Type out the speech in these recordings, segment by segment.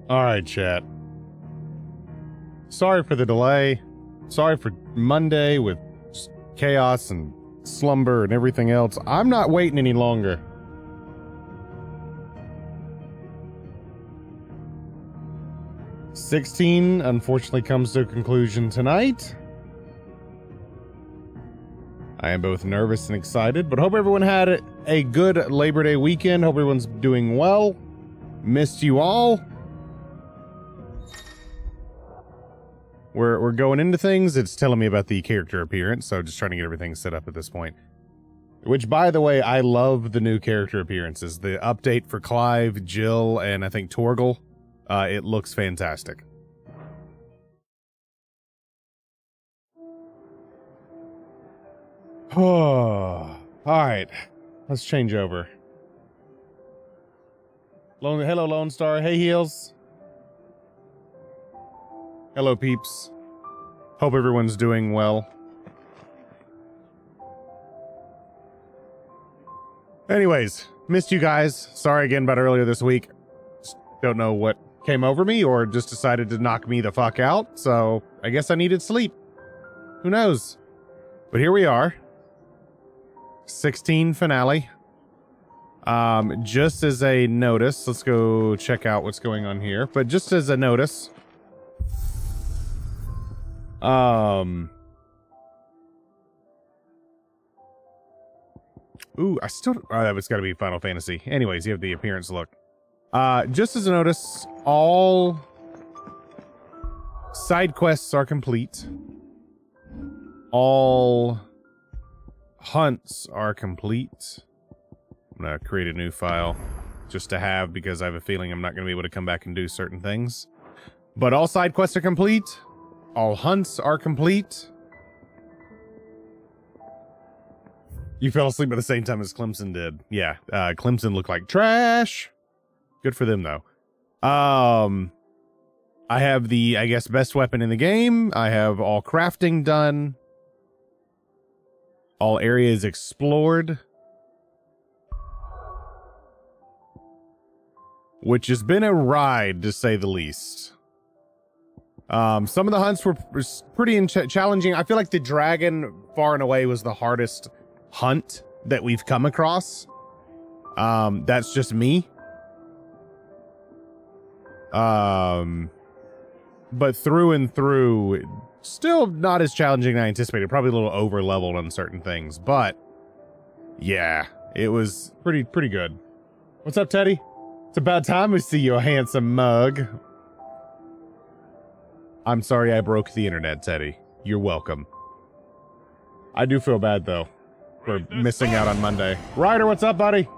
All right, chat. Sorry for the delay. Sorry for Monday with chaos and slumber and everything else. I'm not waiting any longer. '16 unfortunately comes to a conclusion tonight. I am both nervous and excited, but hope everyone had a good Labor Day weekend. Hope everyone's doing well. Missed you all. We're going into things. It's telling me about the character appearance, so just trying to get everything set up at this point. Which, by the way, I love the new character appearances. The update for Clive, Jill, and I think Torgal. It looks fantastic. Oh, all right. Let's change over. Hello, Lone Star. Hey, Heels. Hello, peeps. Hope everyone's doing well. Anyways, missed you guys. Sorry again about earlier this week. Just don't know what came over me or just decided to knock me the fuck out. So I guess I needed sleep. Who knows? But here we are. 16 finale. Just as a notice, let's go check out what's going on here. But just as a notice, ooh, I still, oh, that was gotta be Final Fantasy. Anyways, you have the appearance look. Just as a notice, all side quests are complete. All hunts are complete. I'm gonna create a new file just to have, because I have a feeling I'm not gonna be able to come back and do certain things. But all side quests are complete. All hunts are complete. You fell asleep at the same time as Clemson did. Yeah, Clemson looked like trash. Good for them, though. I have the, I guess, best weapon in the game. I have all crafting done. All areas explored. Which has been a ride, to say the least. Some of the hunts were pretty challenging. I feel like the dragon, far and away, was the hardest hunt that we've come across. That's just me. But through and through, still not as challenging as I anticipated. Probably a little over leveled on certain things, but yeah, it was pretty good. What's up, Teddy? It's about time we see you, a handsome mug. I'm sorry I broke the internet, Teddy. You're welcome. I do feel bad, though, for missing out on Monday. Ryder, what's up, buddy?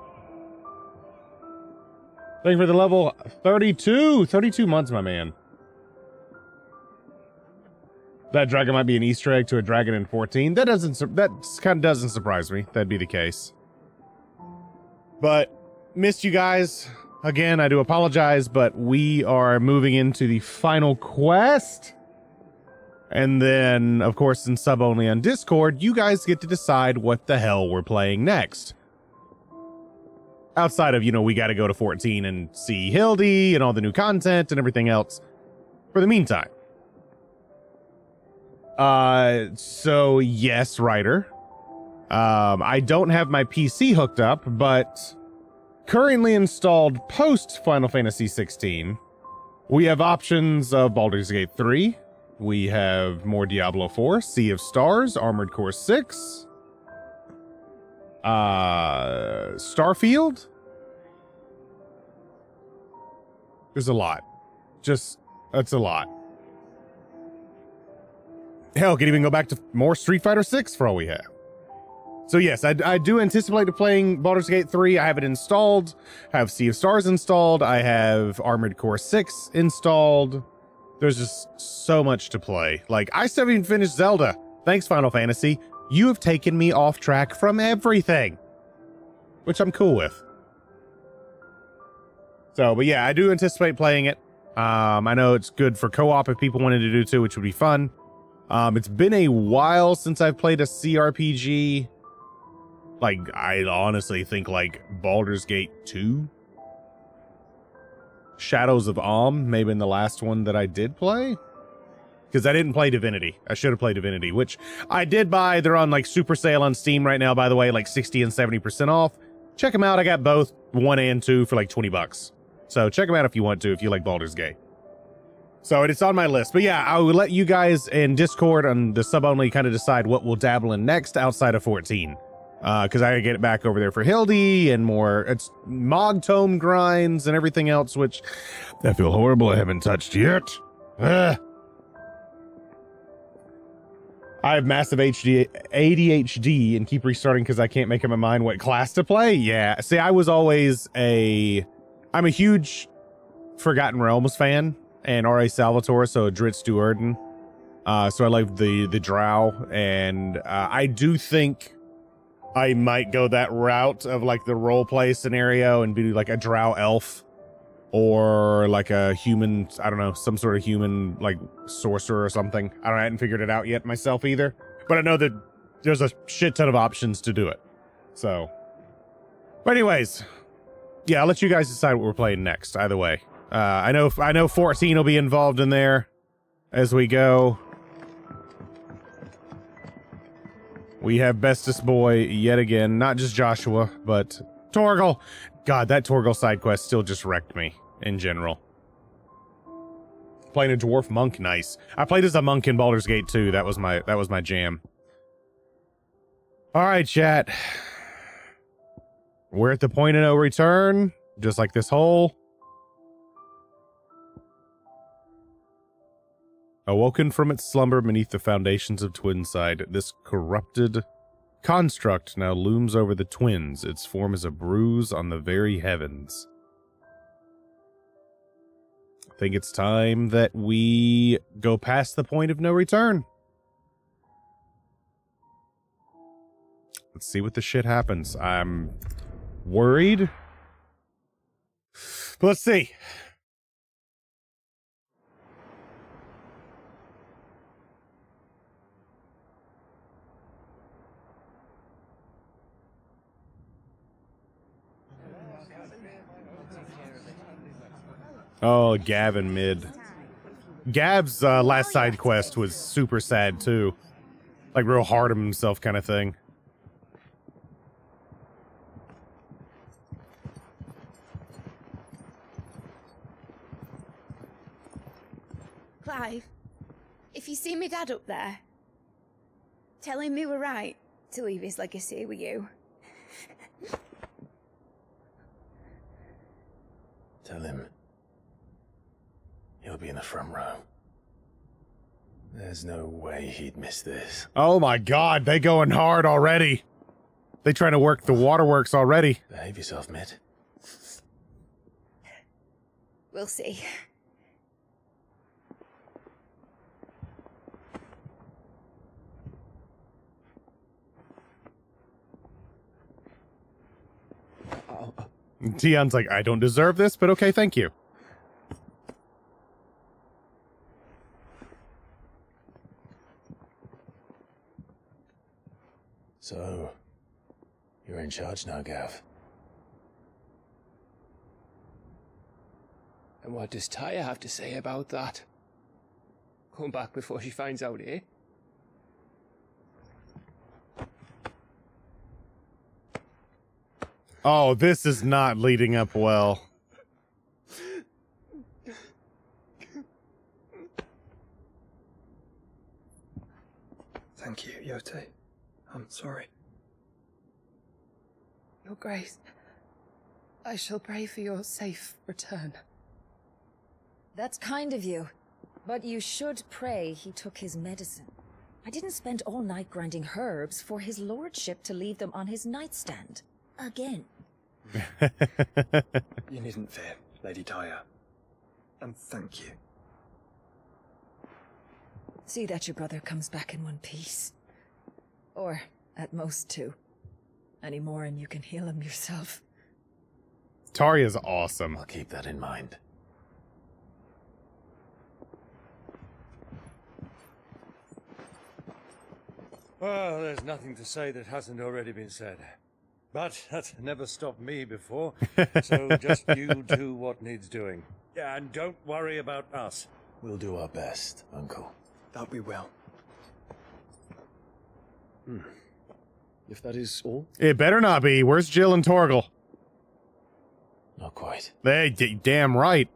Thank you for the level 32. 32 months, my man. That dragon might be an Easter egg to a dragon in 14. That kind of doesn't surprise me. That'd be the case. But missed you guys. Again, I do apologize, but we are moving into the final quest. And then, of course, in sub only on Discord, you guys get to decide what the hell we're playing next. Outside of, you know, we got to go to 14 and see Hildy and all the new content and everything else for the meantime. So yes, Ryder. I don't have my PC hooked up, but currently installed post Final Fantasy 16, we have options of Baldur's Gate 3. We have more Diablo 4, Sea of Stars, Armored Core 6, Starfield. There's a lot. That's a lot. Hell, could even go back to more Street Fighter 6 for all we have. So yes, I do anticipate playing Baldur's Gate 3. I have it installed. I have Sea of Stars installed. I have Armored Core 6 installed. There's just so much to play. Like, I still haven't even finished Zelda. Thanks, Final Fantasy. You have taken me off track from everything. Which I'm cool with. So, but yeah, I do anticipate playing it. I know it's good for co-op if people wanted to do too, which would be fun. It's been a while since I've played a CRPG. Like, I honestly think like Baldur's Gate 2. Shadows of Om, maybe in the last one that I did play. Because I didn't play Divinity. I should have played Divinity, which I did buy. They're on like super sale on Steam right now, by the way, like 60 and 70% off. Check them out. I got both 1 and 2 for like 20 bucks. So check them out if you want to, if you like Baldur's Gate. So it's on my list. But yeah, I will let you guys in Discord on the sub only kind of decide what we'll dabble in next outside of 14. Because I gotta get it back over there for Hildy and more. It's Mog Tome grinds and everything else, which I feel horrible I haven't touched yet. I have massive ADHD and keep restarting because I can't make up my mind what class to play. Yeah, see, I'm a huge Forgotten Realms fan and R.A. Salvatore, so Dritz Duerden. So I like the Drow, and I do think I might go that route of like the role play scenario and be like a Drow elf or like a human, I don't know, some sort of human like sorcerer or something. I hadn't figured it out yet myself either, but I know that there's a shit ton of options to do it. So, but anyways, yeah, I'll let you guys decide what we're playing next. Either way, I know 14 will be involved in there as we go. We have Bestest Boy yet again, not just Joshua, but Torgal. God, that Torgal side quest still just wrecked me in general. Playing a dwarf monk, nice. I played as a monk in Baldur's Gate 2. That was my jam. All right, chat. We're at the point of no return, just like this hole. Awoken from its slumber beneath the foundations of Twinside, this corrupted construct now looms over the twins. Its form is a bruise on the very heavens. I think it's time that we go past the point of no return. Let's see what the shit happens. I'm worried, but let's see. Oh, Gavin mid. Gab's last side quest was super sad too. Like real hard on himself kind of thing. Clive, if you see me dad up there, tell him we were right to leave his legacy with you. Tell him he'll be in the front row. There's no way he'd miss this. Oh my god, they going hard already. They trying to work the waterworks already. Behave yourself, Mitt. We'll see. Tion's like, I don't deserve this, but okay, thank you. So, you're in charge now, Gav. And what does Taya have to say about that? Come back before she finds out, eh? Oh, this is not leading up well. Thank you, Yote. I'm sorry. Your Grace, I shall pray for your safe return. That's kind of you. But you should pray he took his medicine. I didn't spend all night grinding herbs for his lordship to leave them on his nightstand. Again. You needn't fear, Lady Taya. And thank you. See that your brother comes back in one piece. Or, at most, two. Any more and you can heal him yourself. Taria's awesome. I'll keep that in mind. Well, there's nothing to say that hasn't already been said. But that's never stopped me before, so just you do what needs doing. Yeah, and don't worry about us. We'll do our best, Uncle. That we will. If that is all. It better not be. Where's Jill and Torgal? Not quite. They damn right.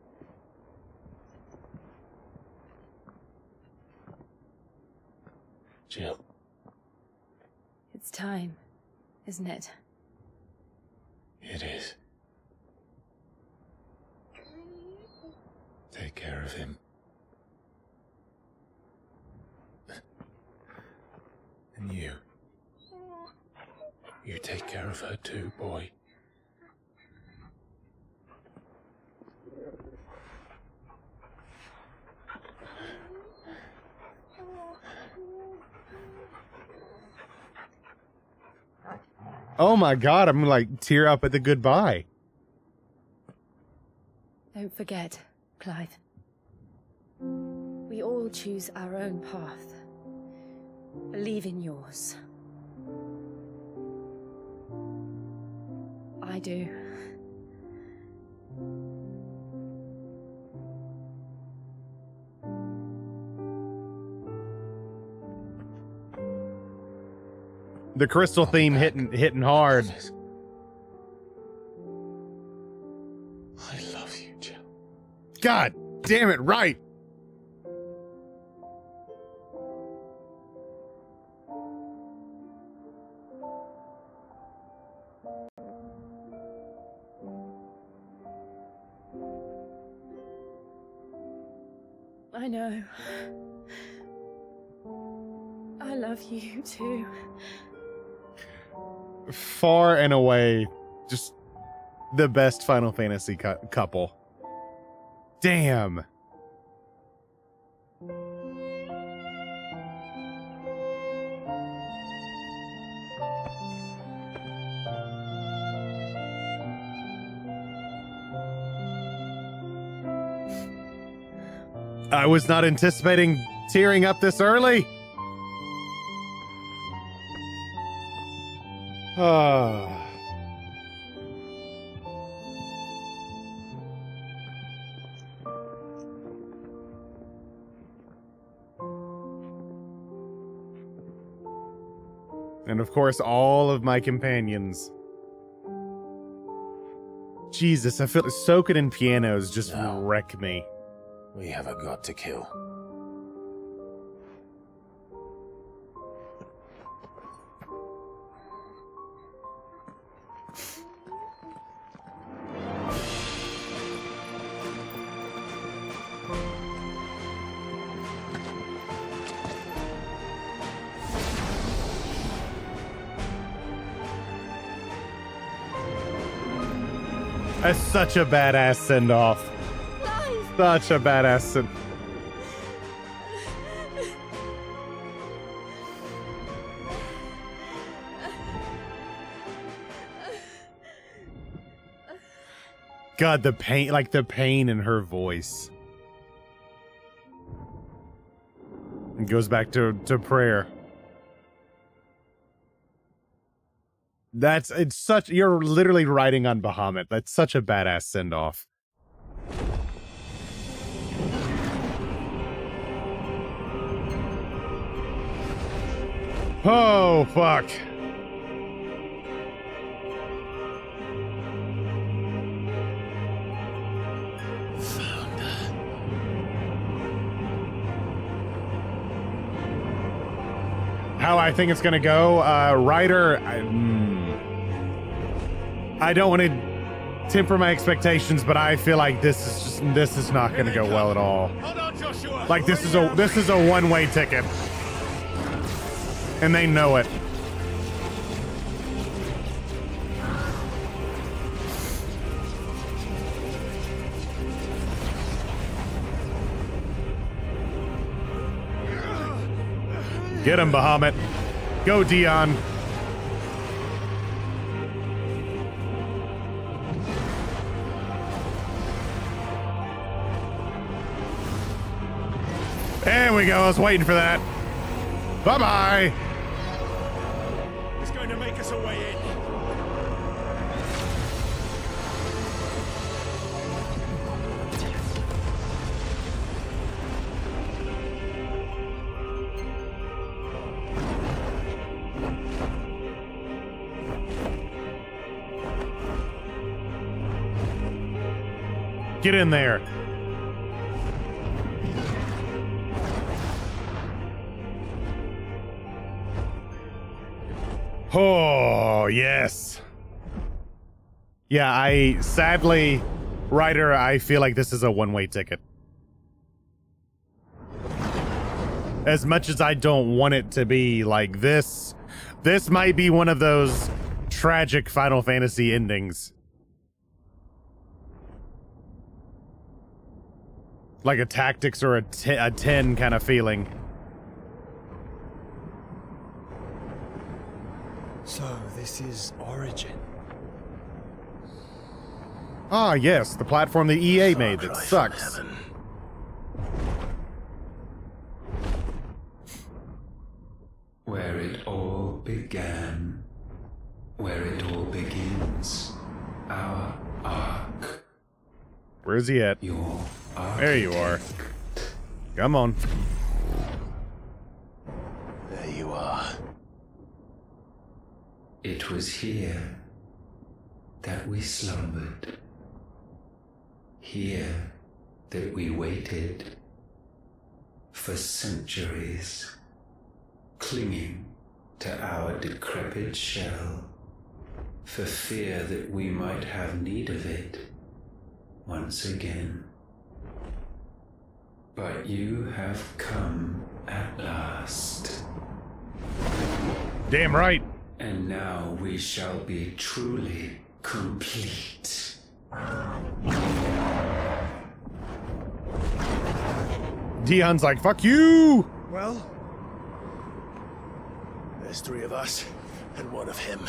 Jill. It's time, isn't it? It is. Take care of him. And you. You take care of her too, boy. Oh my god, I'm like tear up at the goodbye. Don't forget, Clive. We all choose our own path. Believe in yours. I do. The crystal theme hitting hard. I love you, Jill. God damn it, right. I know. I love you too. Far and away, just the best Final Fantasy couple. Damn. I was not anticipating tearing up this early. And of course, all of my companions. Jesus, I feel soaking in pianos just wreck me. We have a god to kill. That's such a badass send-off. Such a badass send. God, the pain, like the pain in her voice. It goes back to prayer. It's such, you're literally riding on Bahamut. That's such a badass send-off. Oh, fuck. How I think it's gonna go, Ryder, I don't want to temper my expectations, but I feel like this is not gonna go well at all. Like this is a one-way ticket. And they know it. Get him, Bahamut. Go, Dion. There we go. I was waiting for that. Bye-bye. It's going to make us a way in. Get in there. Oh, yes. Yeah, sadly, Ryder, I feel like this is a one-way ticket. As much as I don't want it to be like this might be one of those tragic Final Fantasy endings. Like a Tactics or a 10 kind of feeling. So, this is Origin. Ah, yes, the platform that EA made that sucks. Where it all began, where it all begins, our arc. Where's he at? Your arc. There you are. Come on. There you are. It was here that we slumbered. Here that we waited for centuries, clinging to our decrepit shell, for fear that we might have need of it once again. But you have come at last. Damn right. And now we shall be truly complete. Dion's like, fuck you! Well, there's 3 of us and 1 of him.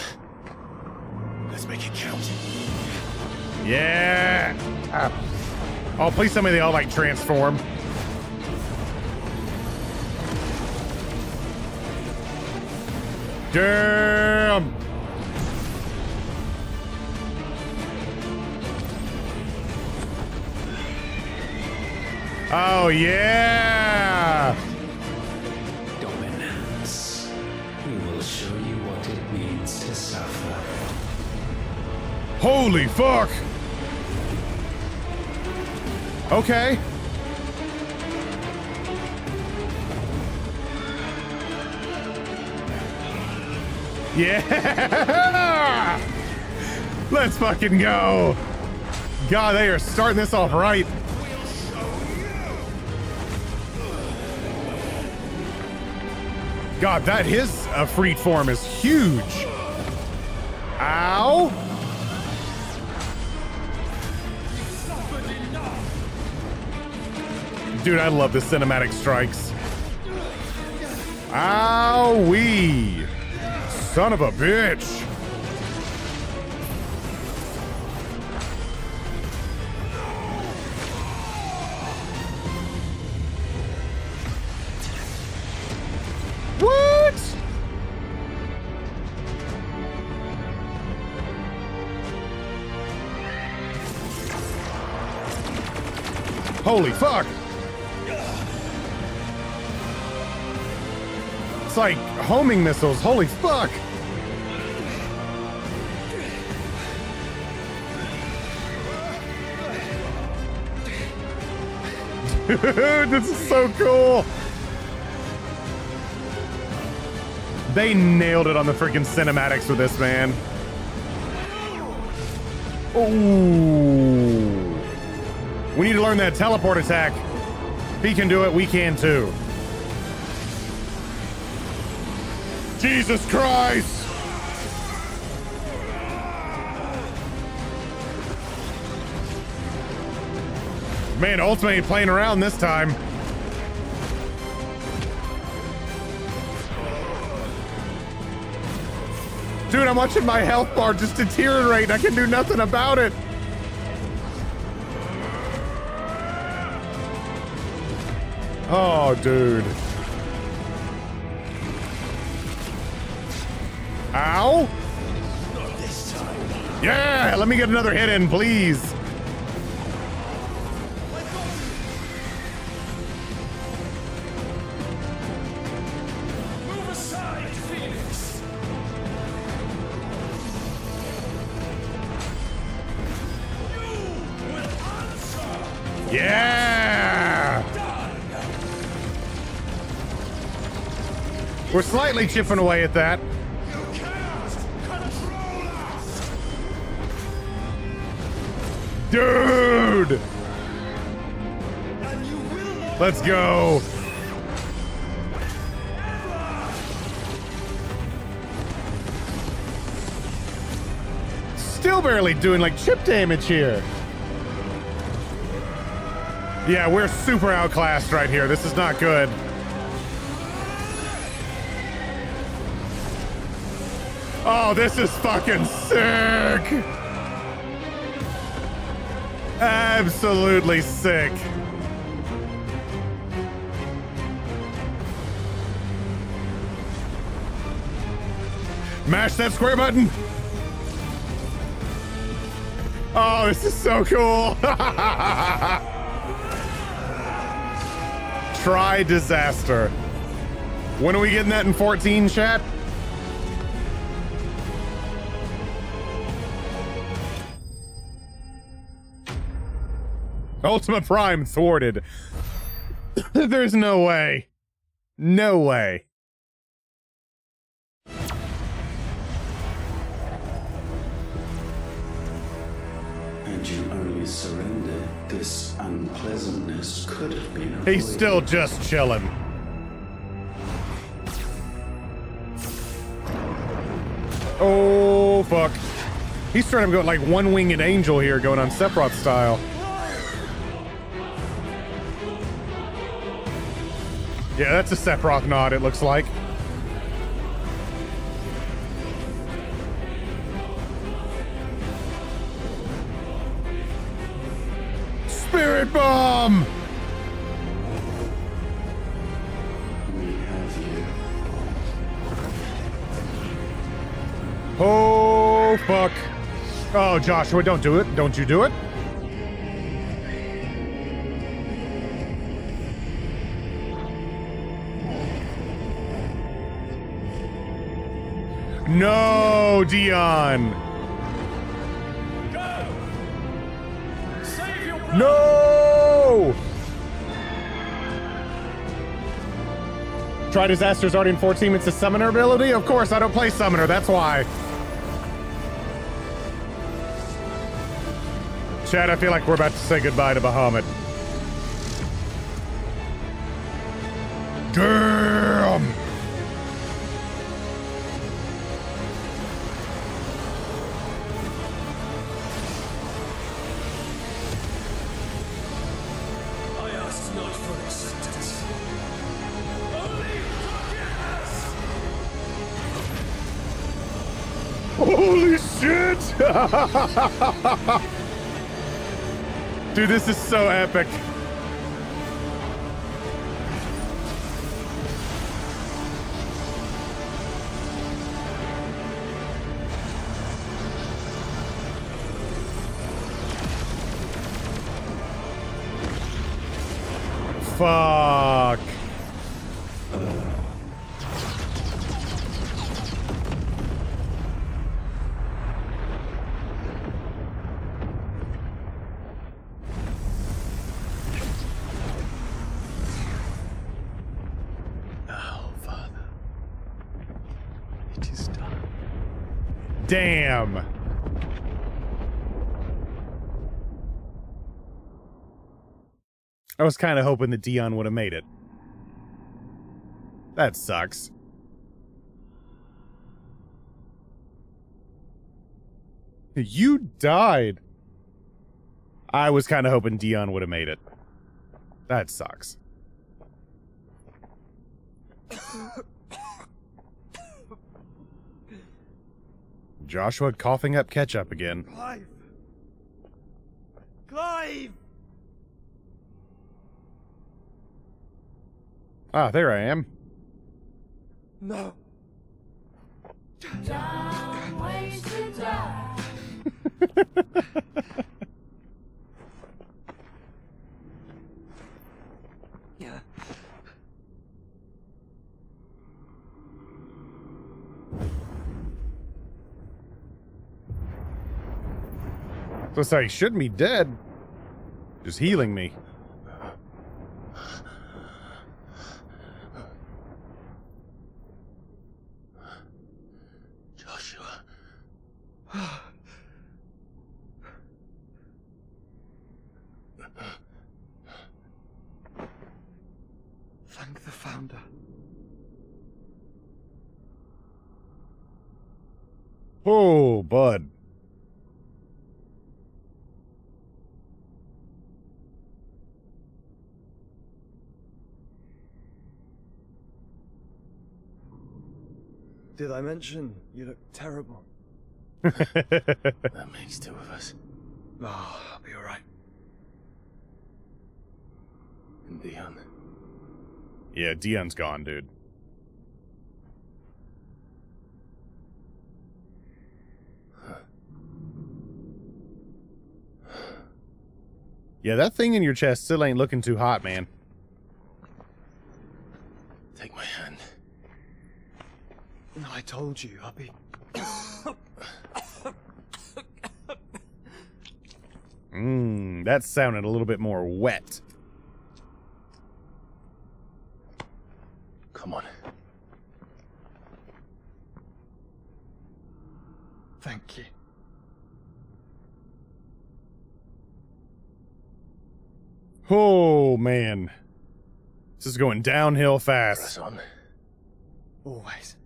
Let's make it count. Yeah! Oh, please tell me they all, like, transform. Damn! Oh, yeah! Dominance. We will show you what it means to suffer. Holy fuck! Okay. Yeah! Let's fucking go! God, they are starting this off right. God, that his freed form is huge. Ow! Dude, I love the cinematic strikes. Ow-wee! Son of a bitch! What? Holy fuck! It's like homing missiles. Holy fuck! Dude, this is so cool. They nailed it on the freaking cinematics with this, man. Ooh. We need to learn that teleport attack. If he can do it, we can too. Jesus Christ! Man, Ultimate ain't playing around this time. Dude, I'm watching my health bar just deteriorate and I can do nothing about it. Oh, dude. Ow! Not this time. Yeah, let me get another hit in, please. Move aside, Phoenix. You will answer. Yeah! We're slightly chipping away at that. Dude! Let's go. Still barely doing like chip damage here. Yeah, we're super outclassed right here. This is not good. Oh, this is fucking sick. Absolutely sick. Mash that square button. Oh, this is so cool. Try disaster. When are we getting that in 14, chat? Ultima Prime thwarted. There's no way. No way. Had you only surrendered, this unpleasantness could have been avoided. He's still just chilling. Oh, fuck. He's trying to go like one-winged angel here, going on Sephiroth style. Yeah, that's a Sephiroth nod, it looks like. Spirit Bomb! We have you. Oh, fuck. Oh, Joshua, don't do it. Don't you do it. No, Dion. Go! Save your brother! No! Try Disaster's already in 14. It's a summoner ability? Of course, I don't play summoner. That's why. Chad, I feel like we're about to say goodbye to Bahamut. Damn! I asked not for assistance. Only Holy shit! Dude, this is so epic. Fuck. Damn. I was kind of hoping that Dion would have made it. That sucks. You died. I was kind of hoping Dion would have made it. That sucks. Joshua coughing up ketchup again. Clive! Clive! Ah, there I am. No. Time waits to die. Yeah. So say he shouldn't be dead. Just healing me. Joshua. Thank the Founder. Oh, bud. Did I mention you look terrible? That makes two of us. Oh, I'll be alright. And Dion. Yeah, Dion's gone, dude. Yeah, that thing in your chest still ain't looking too hot, man. Take my hand. I told you, I'll be... That sounded a little bit more wet. Come on. Thank you. Oh, man. This is going downhill fast. Press on. Always.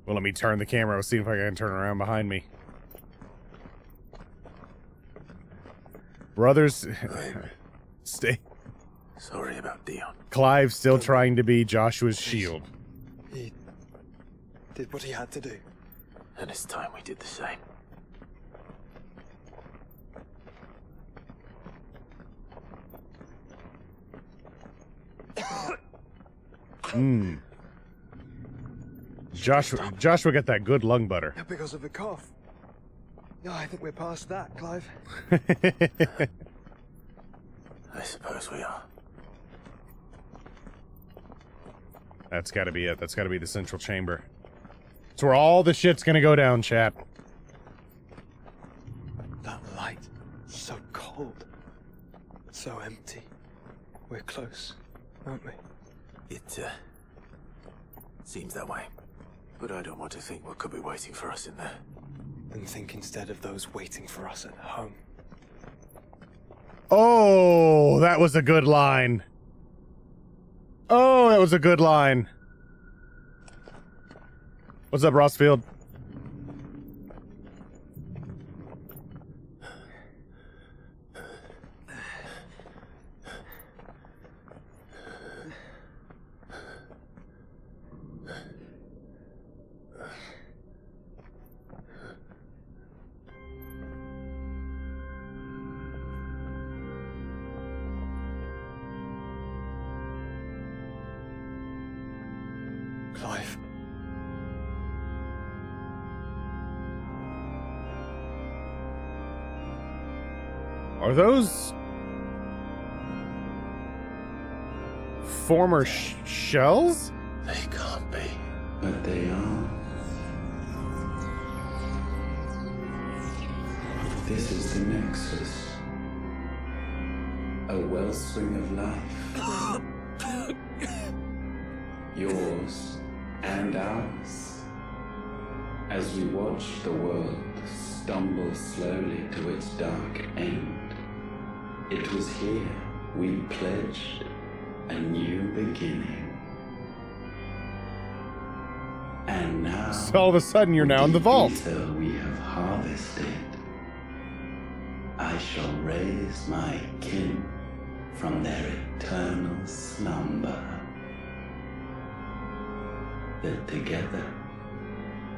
Well, let me turn the camera, see if I can turn around behind me. Brothers, stay. Sorry about Dion. Clive's still trying to be Joshua's shield. He did what he had to do. And it's time we did the same. Joshua got that good lung butter. Because of the cough. No, I think we're past that, Clive. I suppose we are. That's gotta be it. That's gotta be the central chamber. It's where all the shit's gonna go down, chat. That light, so cold. So empty. We're close, aren't we? It, seems that way. But I don't want to think what could be waiting for us in there. And think instead of those waiting for us at home. Oh, that was a good line. Oh, that was a good line. What's up, Rossfield? Clive. Are those former shells? They can't be. But they are. This is the Nexus. A wellspring of life. Yours and ours. As we watch the world stumble slowly to its dark end, it was here we pledged a new beginning. And now, So all of a sudden you're now in the vault. ether we have harvested, I shall raise my kin from their eternal slumber. That together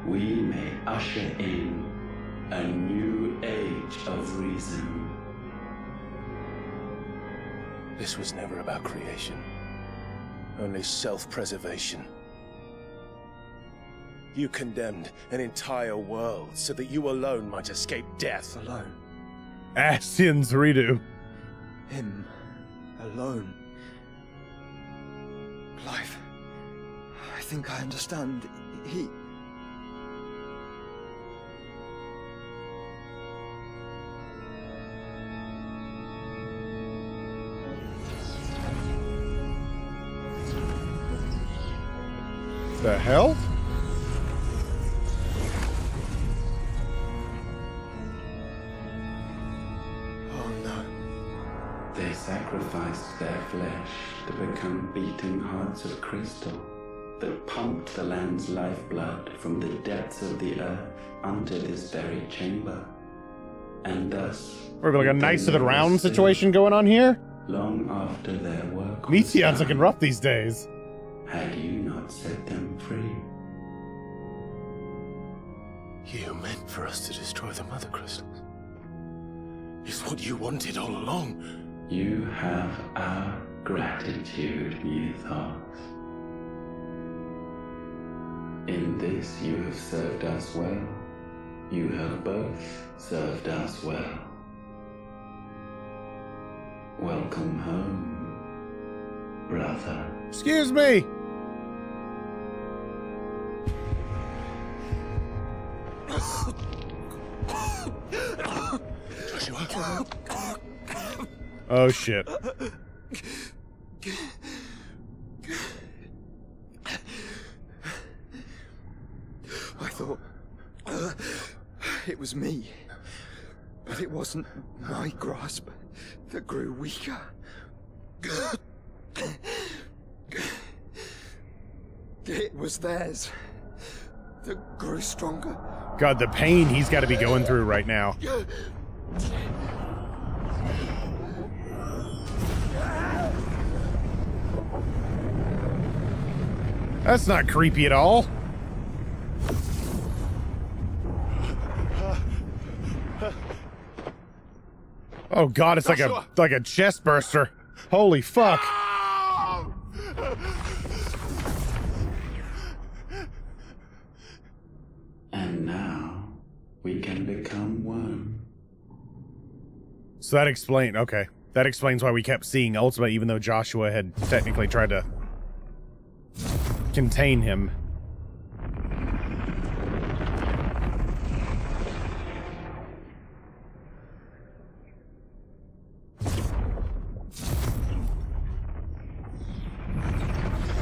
we may usher in a new age of reason. This was never about creation. Only self-preservation. You condemned an entire world so that you alone might escape death. Alone. Ascian's redo. Him alone. Clive, I think I understand. He... The hell? Oh no. They sacrificed their flesh to become beating hearts of crystal that pumped the land's lifeblood from the depths of the earth unto this very chamber. And thus... We're like a Knights of the Round situation going on here? Long after their work was Meteon's done, looking rough these days. had you not set them free. You meant for us to destroy the Mother Crystals. It's what you wanted all along. You have our gratitude, Mythos. In this you have served us well. You have both served us well. Welcome home, brother. Excuse me! Joshua. Oh shit. I thought it was me, but it wasn't my grasp that grew weaker. It was theirs that grew stronger. God, the pain he's got to be going through right now. That's not creepy at all. Oh God, it's like a chest burster. Holy fuck. And now we can become one. So that explained, okay. That explains why we kept seeing Ultima even though Joshua had technically tried to contain him.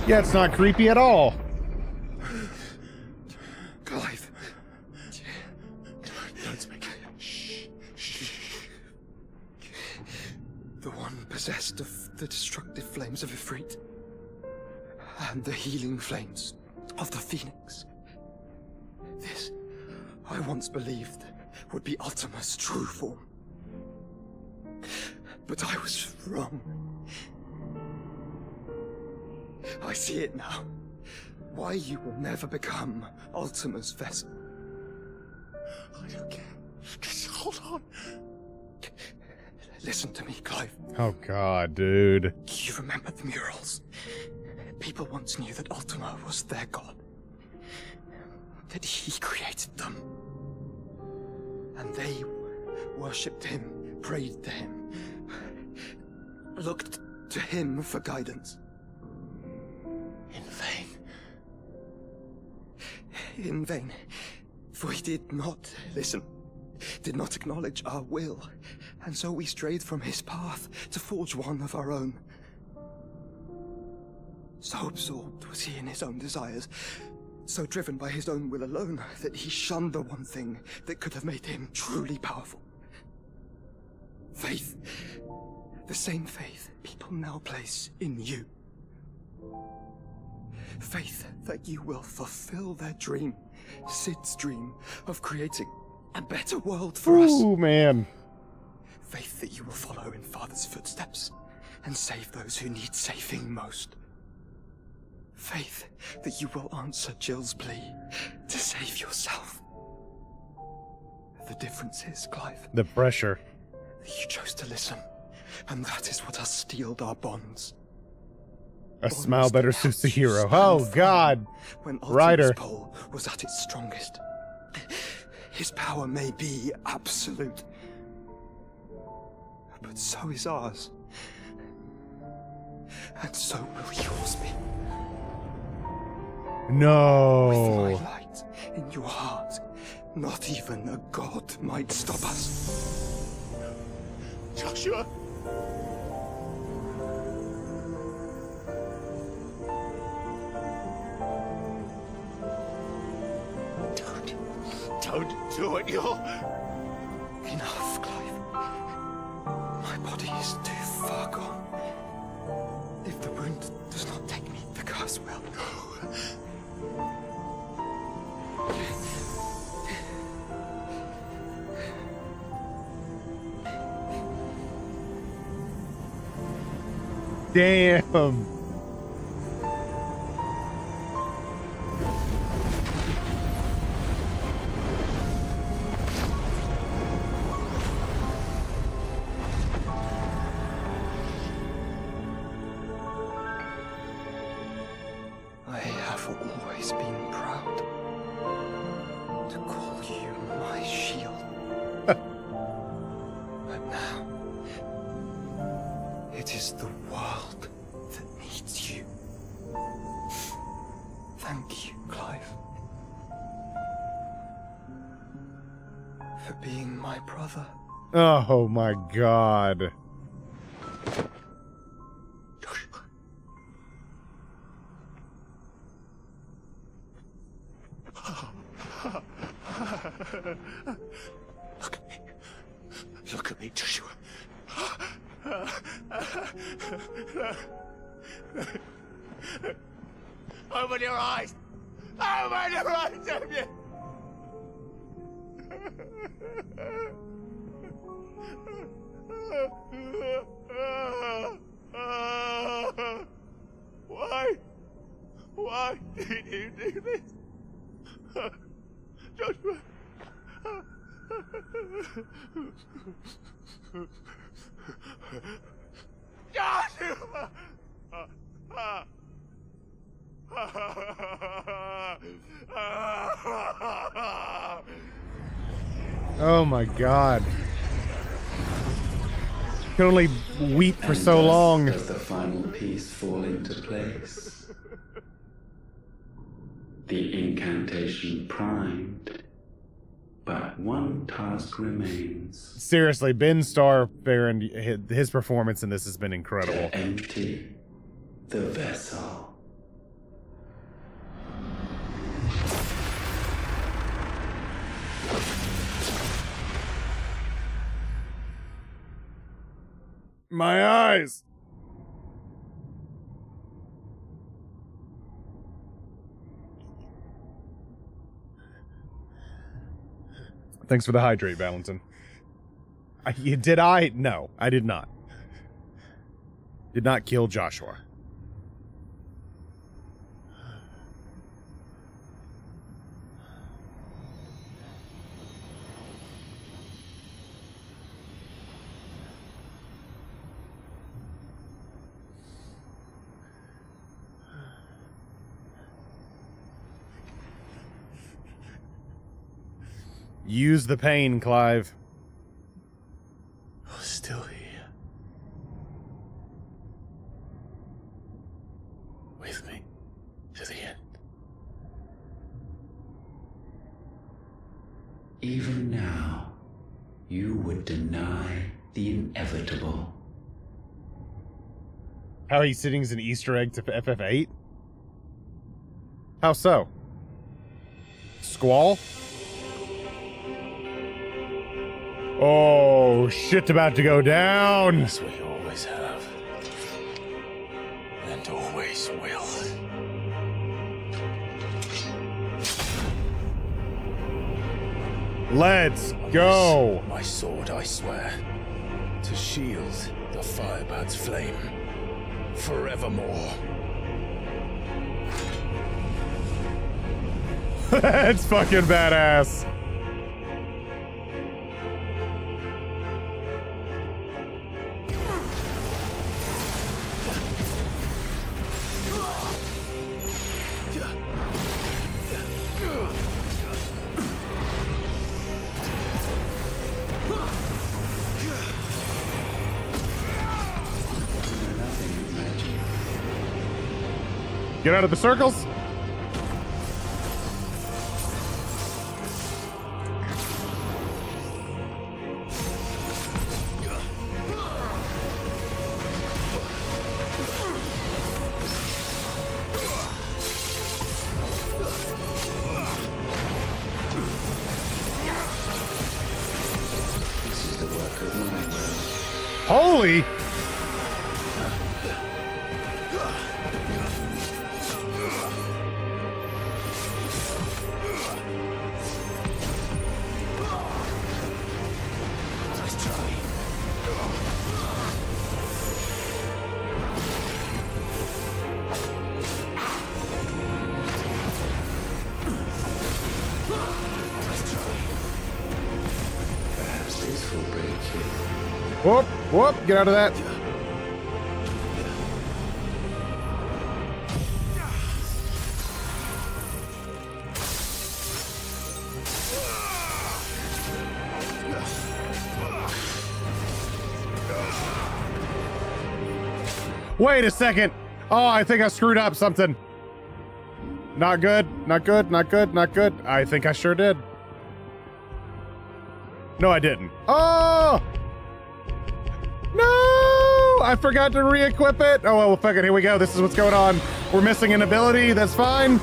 Yeah, it's not creepy at all. Clive. Don't speak. Shh. The one possessed of the destructive flames of Ifrit and the healing flames of the Phoenix. This, I once believed, would be Ultima's true form. But I was wrong. I see it now. Why you will never become Ultima's vessel. I don't care. Just hold on. Listen to me, Clive. Oh God, dude. You remember the murals? People once knew that Ultima was their god. That he created them. And they worshipped him, prayed to him, looked to him for guidance. In vain. In vain. For he did not listen, did not acknowledge our will, and so we strayed from his path to forge one of our own. So absorbed was he in his own desires, so driven by his own will alone, that he shunned the one thing that could have made him truly powerful. Faith. The same faith people now place in you. Faith that you will fulfill their dream, Sid's dream, of creating a better world for us. Ooh, man. Faith that you will follow in Father's footsteps and save those who need saving most. Faith that you will answer Jill's plea to save yourself. The difference is, Clive, The pressure. that you chose to listen, and that is what has steeled our bonds. A smile better suits the hero. Oh God. When Ryder. Ultima's pull was at its strongest. His power may be absolute, but so is ours. and so will yours be. No. With my light in your heart, not even a god might stop us. Joshua! Don't do it, you'll... Enough, Clive. My body is too far gone. If the wound does not take me, the curse will. Damn. I have always been proud to call you my shield. But now, it is the world that needs you. Thank you, Clive, for being my brother. Oh my god. Look at me, Joshua. Open your eyes! Open your eyes, Damien! Why? Why did you do this? Joshua! Joshua! Oh my god. Can only weep for so long. Does the final piece fall into place? The incantation primed, but one task remains. Seriously, Ben Starfarer, his performance in this has been incredible. To empty the vessel. My eyes! Thanks for the hydrate, Valentin. Did I? No, I did not. Did not kill Joshua. Use the pain, Clive. You're still here. With me. To the end. Even now, you would deny the inevitable. How he's sitting as an Easter egg to FF8? How so? Squall? Oh, shit about to go down. That's what you always have. And always will. Let's go. My sword, I swear. To shield the Firebird's flame. Forevermore. That's fucking badass. Get out of the circles. Holy! Whoop, whoop, get out of that. Wait a second. Oh, I think I screwed up something. Not good, not good, not good, not good. I think I sure did. No, I didn't. Oh! No! I forgot to re-equip it. Oh, well, fuck it. Here we go. This is what's going on. We're missing an ability. That's fine.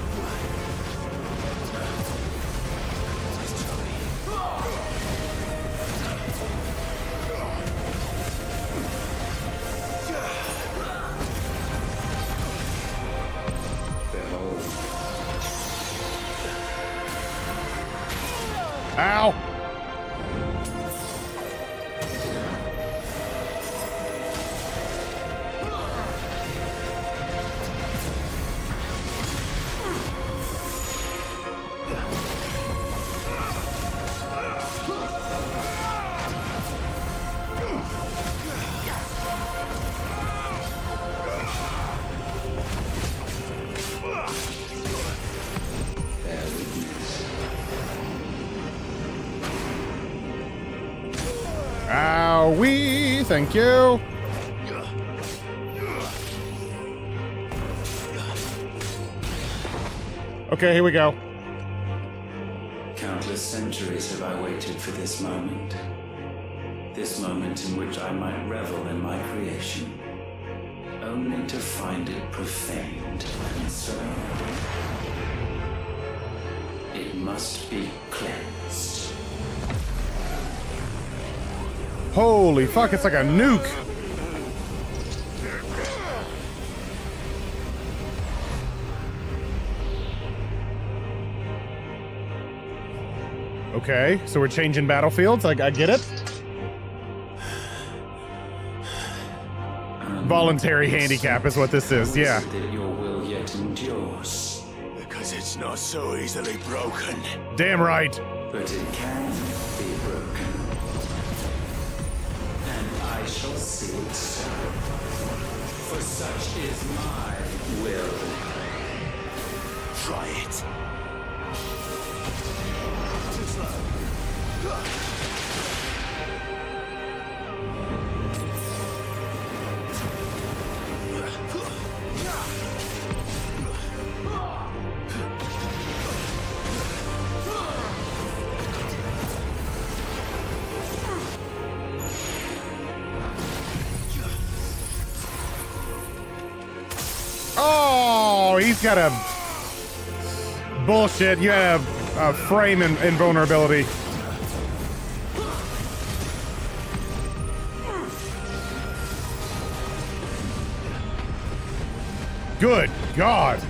Ow! Owie, thank you. Okay, here we go. Countless centuries have I waited for this moment. This moment in which I might revel in my creation, only to find it profaned and so. It must be cleansed. Holy fuck, it's like a nuke. Okay, so we're changing battlefields. I get it. Voluntary handicap is what this is, yeah. That your will yet endures. Because it's not so easily broken. Damn right. But it can be broken. And I shall see it so. For such is my will. Try it. Oh, he's got a bullshit. You had a frame invulnerability. Good God.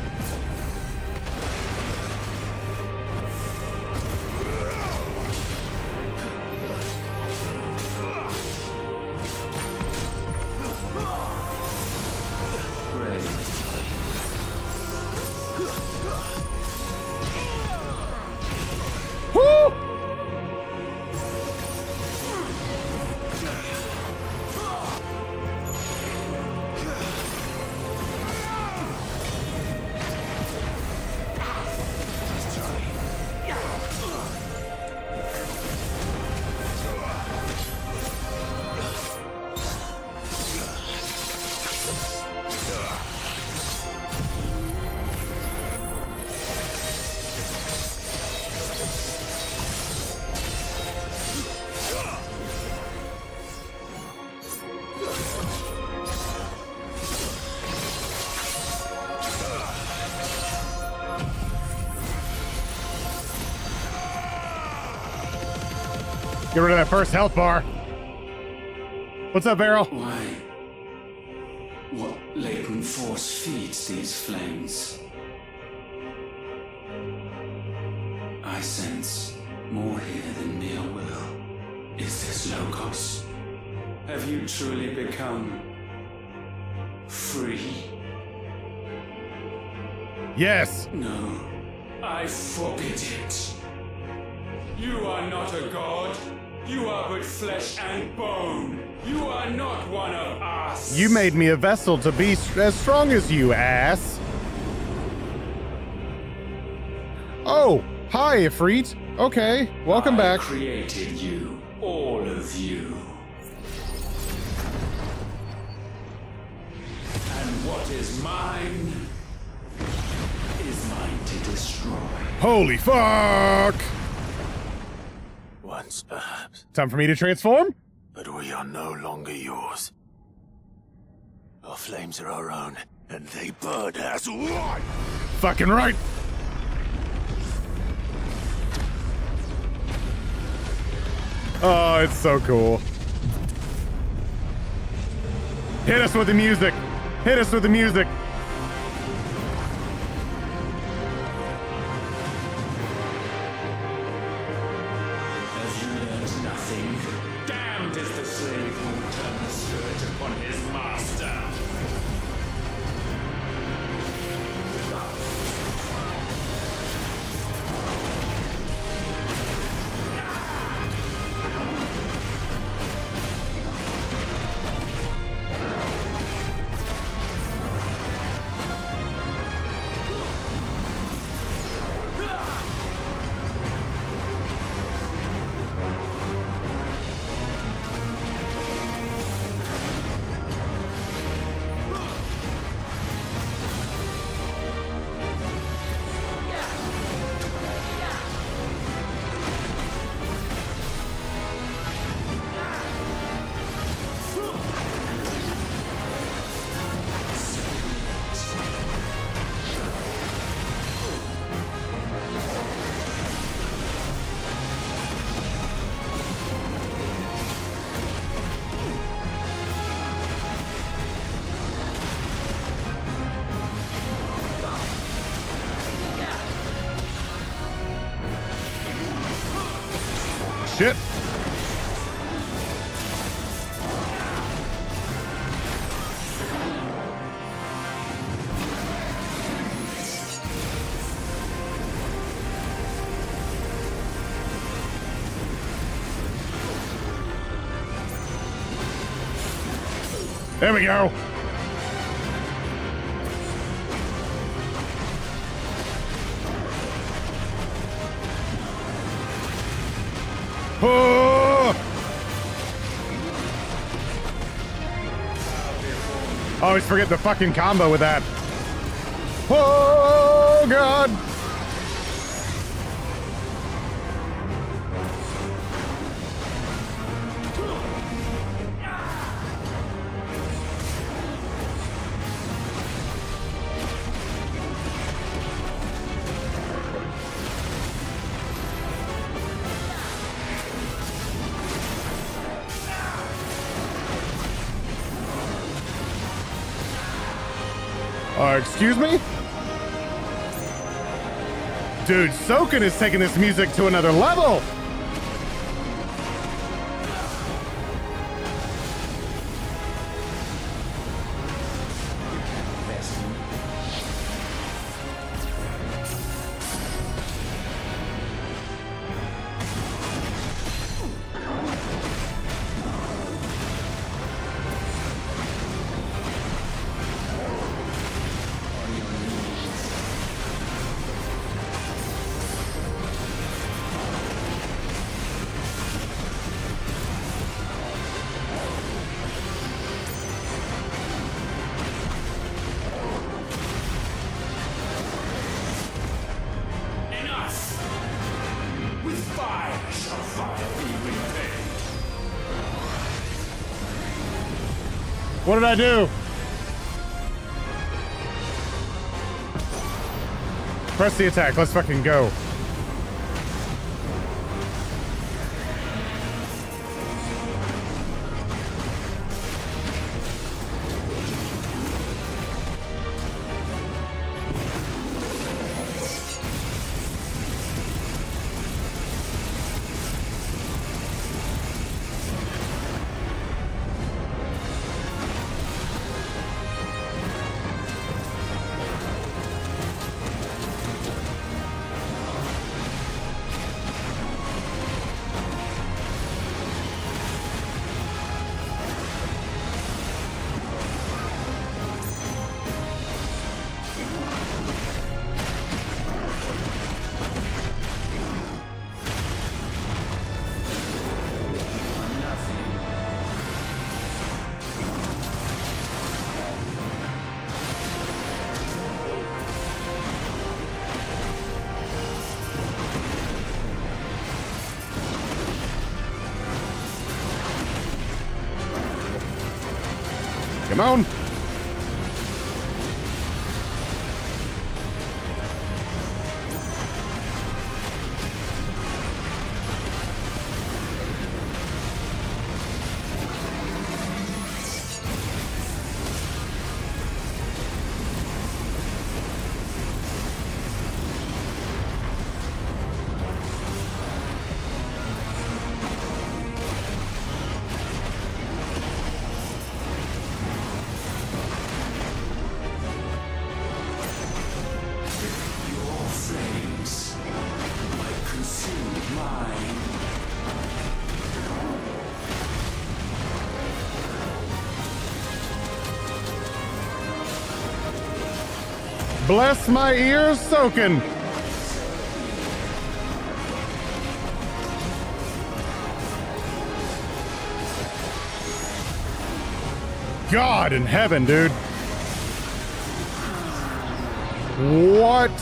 Get rid of that first health bar. What's up, Beryl? Why? What latent force feeds these flames? I sense more here than mere will. Is this Logos? Have you truly become free? Yes. No, I forbid it. You are not a god. You are but flesh and bone. You are not one of us. You made me a vessel to be as strong as you, ass. Oh, hi, Ifrit. Okay, welcome back. I created you, all of you. And what is mine is mine to destroy. Holy fuck! Once, perhaps. Time for me to transform? But we are no longer yours. Our flames are our own, and they burn as one! Fucking right! Oh, it's so cool. Hit us with the music! Hit us with the music! Have you learned nothing? Damned is the slave who will turn the spirit upon his master. Shit. There we go. Oh! Always forget the fucking combo with that. Oh, God. Excuse me? Dude, Soken is taking this music to another level! What did I do? Press the attack. Let's fucking go. Come on. Bless my ears soaking. God in heaven, dude. What?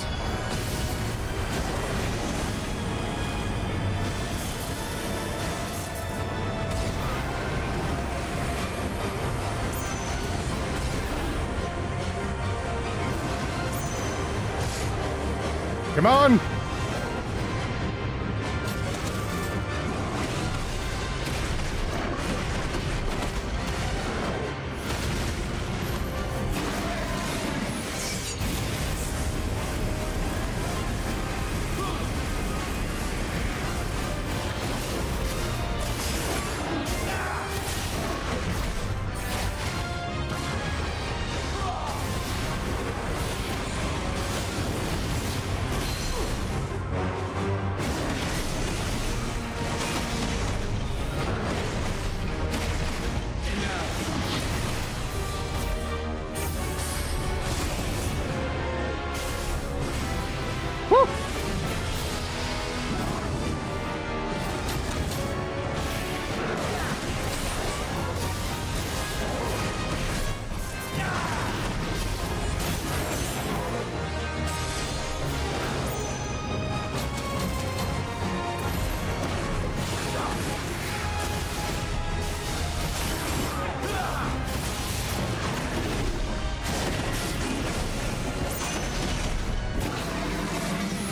Come on.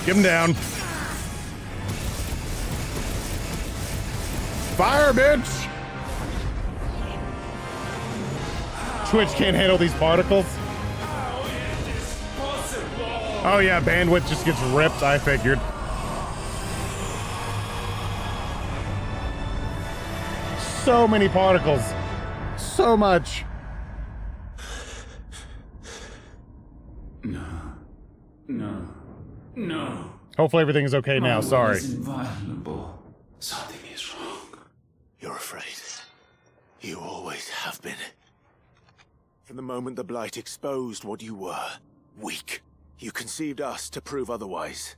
Get him down. Fire, bitch! Twitch can't handle these particles. Oh yeah, bandwidth just gets ripped, I figured. So many particles. So much. No. Hopefully everything is okay now, sorry. It's inviolable. Something is wrong. You're afraid. You always have been. From the moment the Blight exposed what you were, weak, you conceived us to prove otherwise.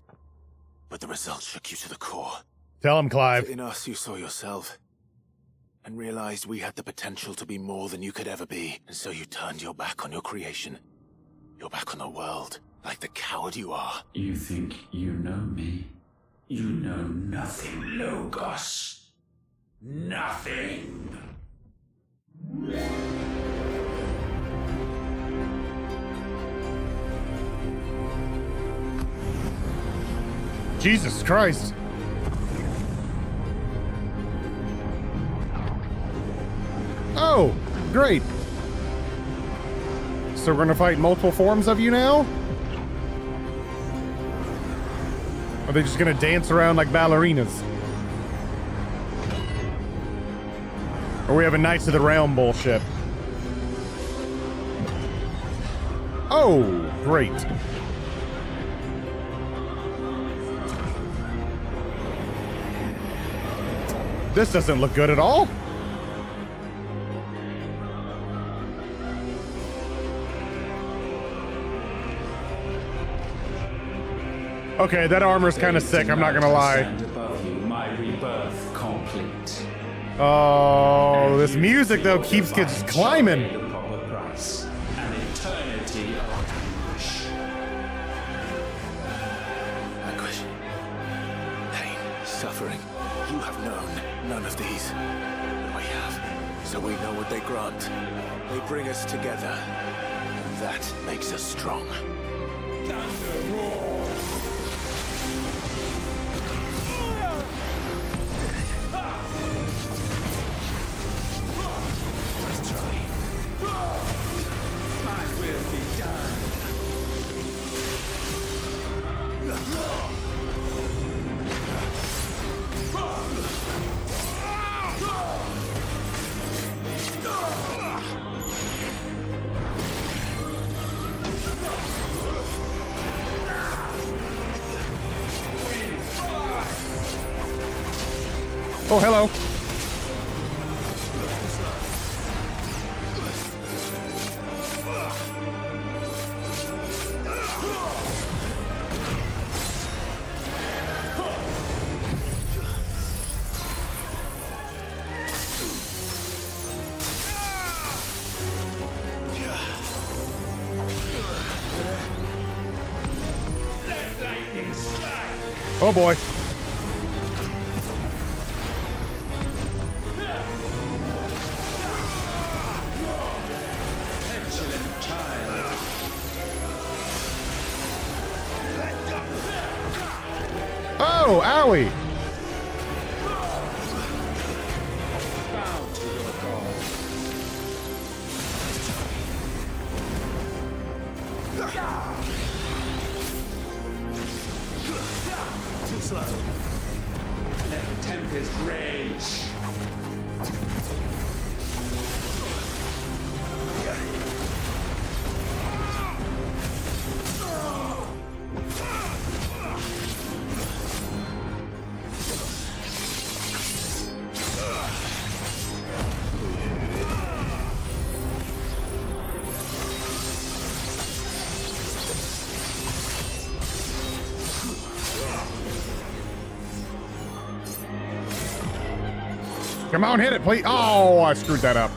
But the results shook you to the core. Tell him, Clive. In us you saw yourself, and realized we had the potential to be more than you could ever be, and so you turned your back on your creation. Your back on the world. Like the coward you are. You think you know me? You know nothing, Logos. Nothing. Jesus Christ. Oh, great. So we're gonna fight multiple forms of you now? Or are they just gonna dance around like ballerinas? Or we have a Knights of the Realm bullshit? Oh, great. This doesn't look good at all. Okay, that armor's kind of sick, I'm not gonna lie. Above you, my rebirth complete. Oh, this music though keeps kids climbing. The proper price. An eternity of anguish. Anguish. Pain. Suffering. You have known none of these. We have. so we know what they grant. They bring us together, and that makes us strong. Thunder roar! Let's try. My will be done. Oh, hello. Oh boy. Oh, owie! Too slow. Let the tempest rage. Come on, hit it, please. Oh, I screwed that up.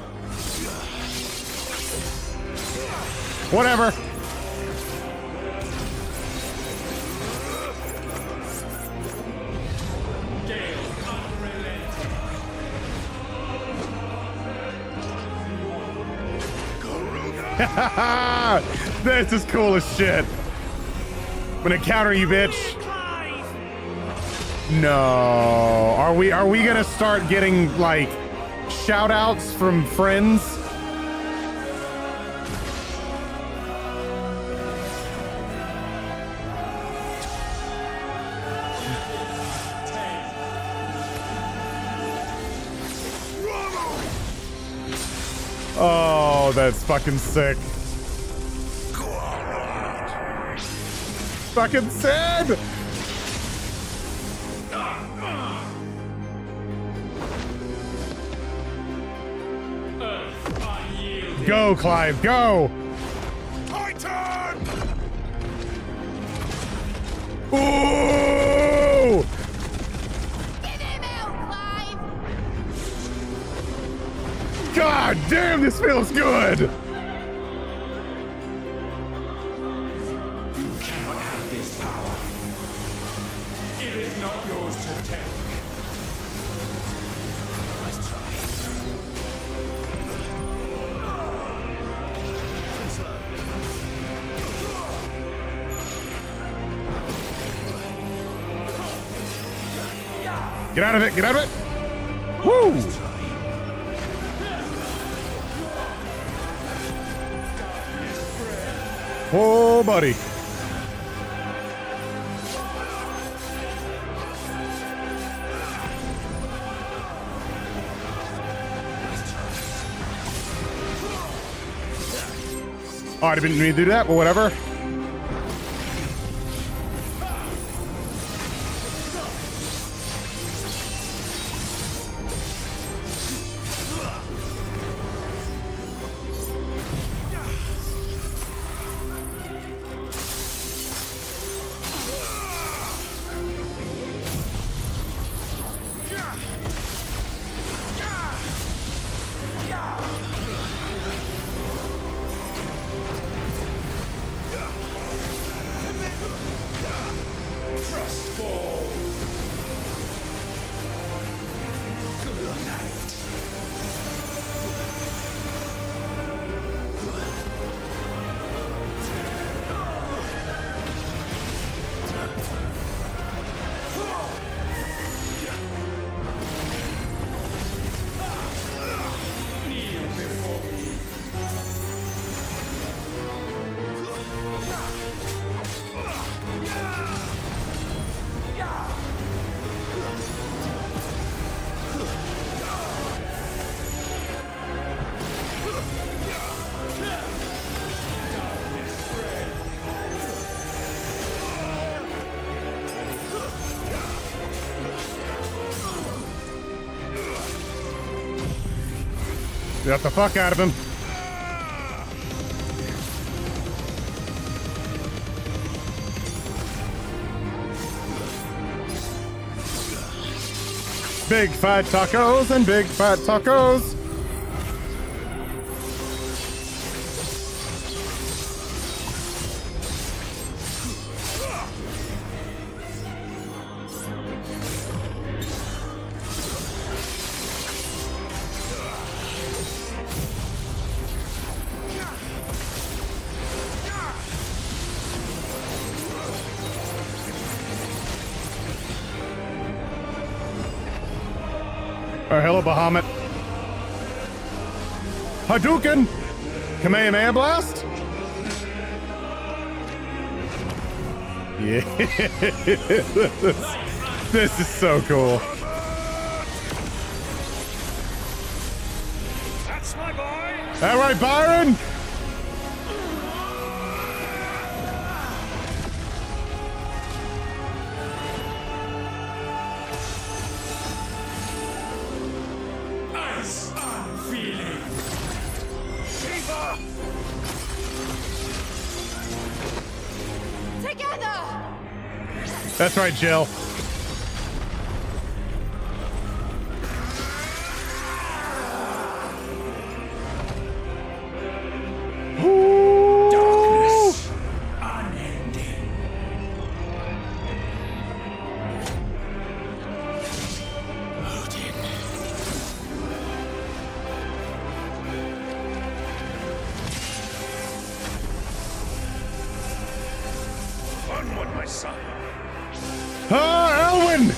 Whatever. This is cool as shit. I'm gonna counter you, bitch. No. Are we gonna start getting like shout outs from friends? Oh, that's fucking sick. Fucking Sid! Go, Clive, go! Titan! Ooh! Get him out, Clive! God damn, this feels good! You cannot have this power. It is not yours to take. Let's try. Get out of it, get out of it! Woo! Oh, buddy. Oh, I didn't mean to do that, but whatever. Got the fuck out of him. Big fat tacos and big fat tacos. Oh, hello, Bahamut. Hadouken! Kamehameha Blast? Yeah. This is so cool. That's my boy! All right, Byron! That's right, Jill. Darkness unending. Odin. Onward, my son. Ah, Elwyn!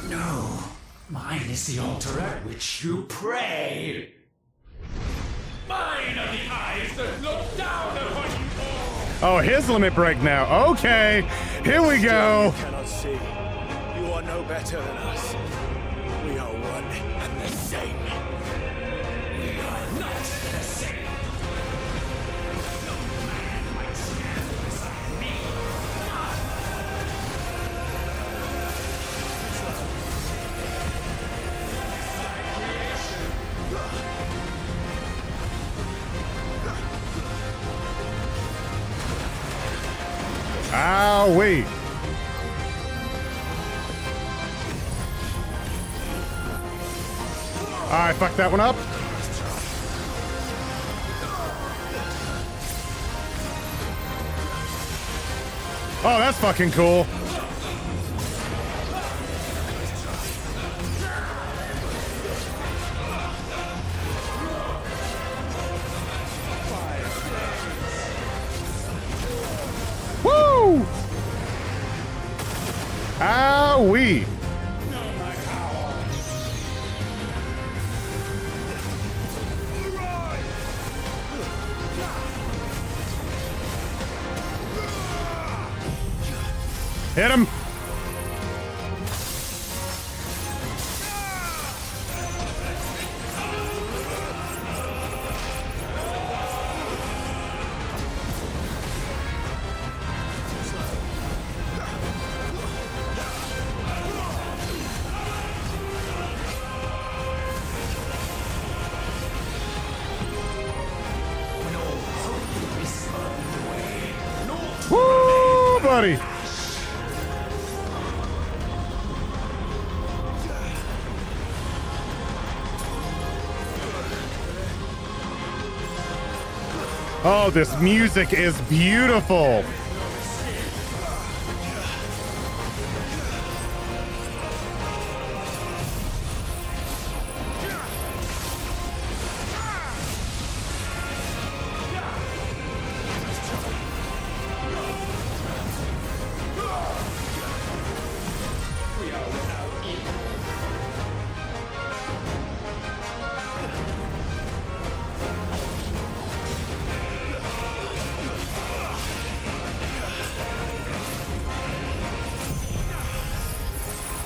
No, mine is the altar at which you pray. Mine are the eyes that look down upon you all. Oh, his limit break now. Okay, here we go. You cannot see. You are no better than us. We are one and the same. We are not the same. No man might stand beside me. Owie. I fucked that one up. Oh, that's fucking cool. Woo! Owie. Hit him. Woo, buddy. Oh, this music is beautiful.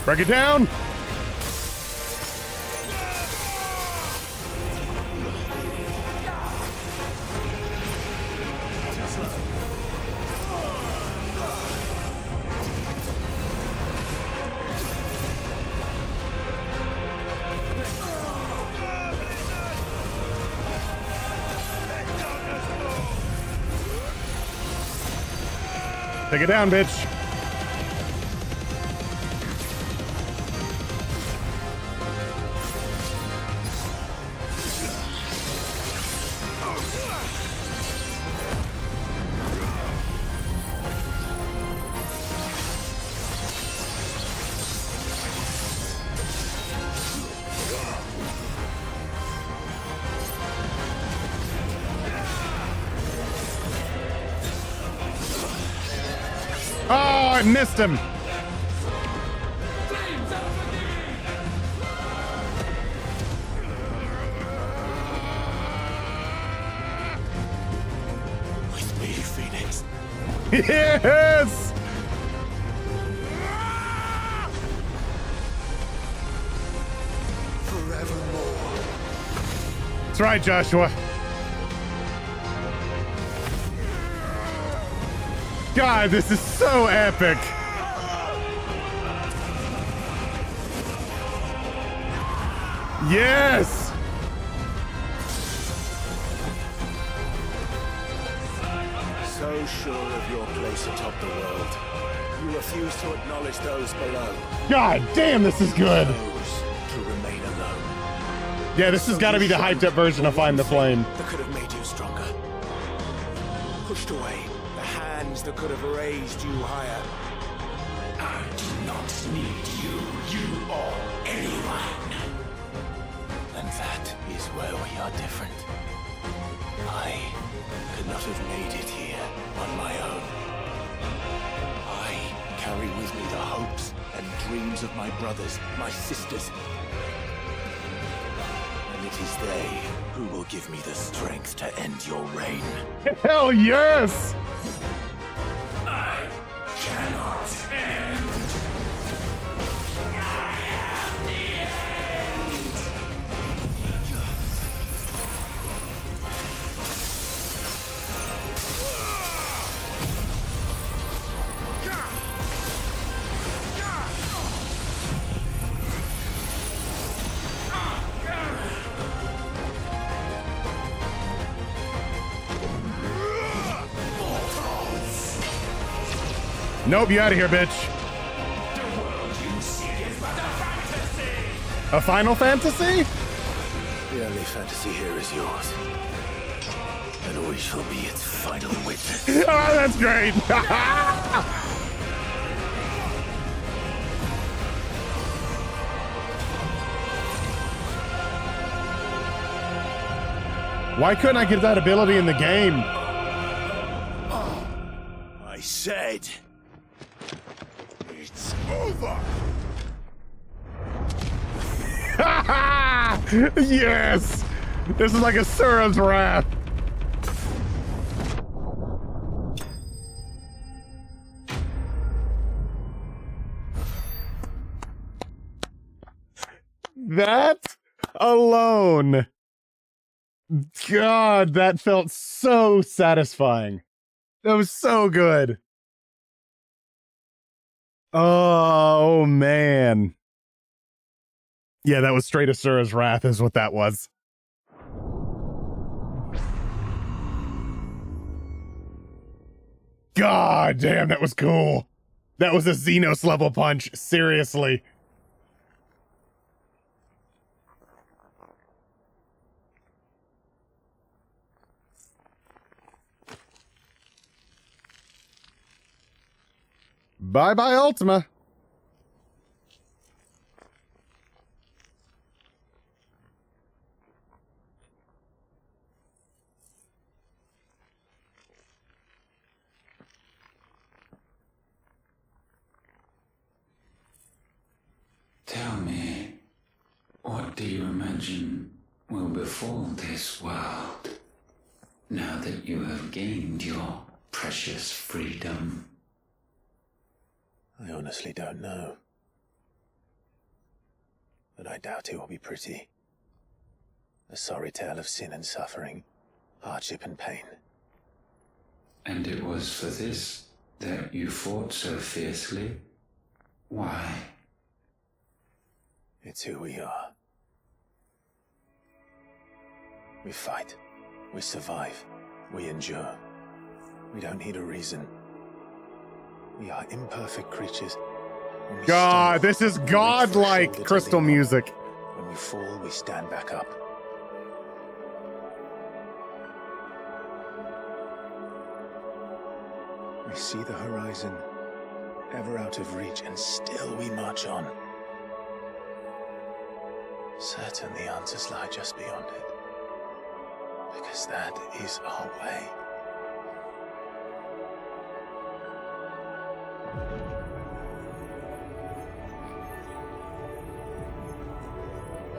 Break it down. Take it down, bitch. Oh, I missed him. With me, Phoenix. Yes! Forevermore. That's right, Joshua. God, this is so epic. Yes! So sure of your place atop the world, you refuse to acknowledge those below. God damn, this is good. Those to remain alone. Yeah, this has got to be the hyped up version of Find the Flame. That could have made you stronger. Pushed away the hands that could have raised you higher. I do not need you, or anyone. And that is where we are different. I could not have made it here on my own. I carry with me the hopes and dreams of my brothers, my sisters. And it is they who will give me the strength to end your reign. Hell yes! I cannot end. I am the end. Nope, you out of here, bitch. The world you seek is but a fantasy. A Final Fantasy? The only fantasy here is yours. And we shall be its final witness. Oh, that's great. Why couldn't I get that ability in the game? I said, it's over. Yes! This is like a Sura's Wrath. That alone. God, that felt so satisfying. That was so good. Oh, man. Yeah, that was straight Asura's Wrath is what that was. God damn, that was cool. That was a Xenos level punch, seriously. Bye-bye, Ultima. Tell me, what do you imagine will befall this world now that you have gained your precious freedom? I honestly don't know. But I doubt it will be pretty. A sorry tale of sin and suffering, hardship and pain. And it was for this that you fought so fiercely? Why? It's who we are. We fight. We survive. We endure. We don't need a reason. We are imperfect creatures. When we God, stumble, this is we reach for a godlike shoulder to crystal lean on. music. When we fall, we stand back up. We see the horizon, ever out of reach, and still we march on. Certain the answers lie just beyond it, because that is our way.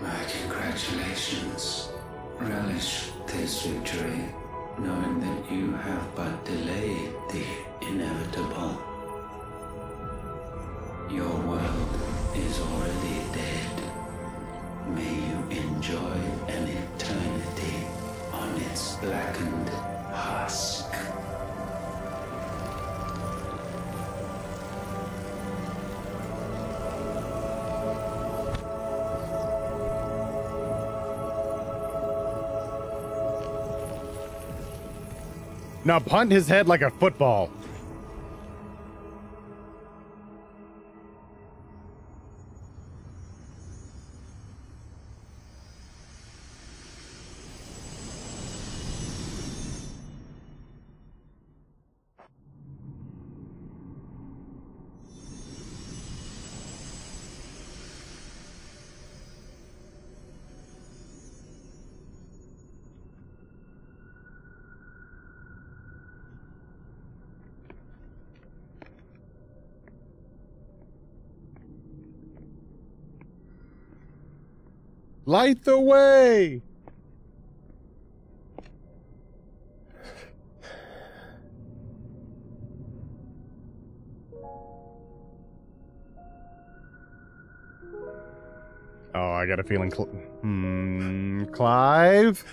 My congratulations. Relish this victory, knowing that you have but delayed the inevitable. Your world is already dead. May you enjoy an eternity on its blackened husk. Now punt his head like a football. Light the way! Oh, I got a feeling Clive?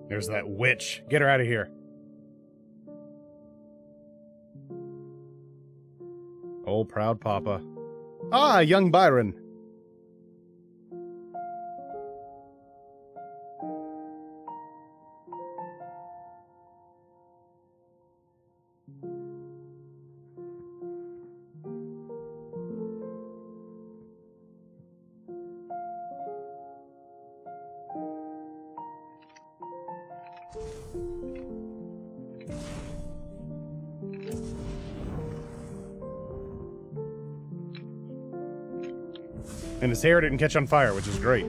There's that witch. Get her out of here. Old proud papa. Ah, young Byron. And his hair didn't catch on fire, which is great.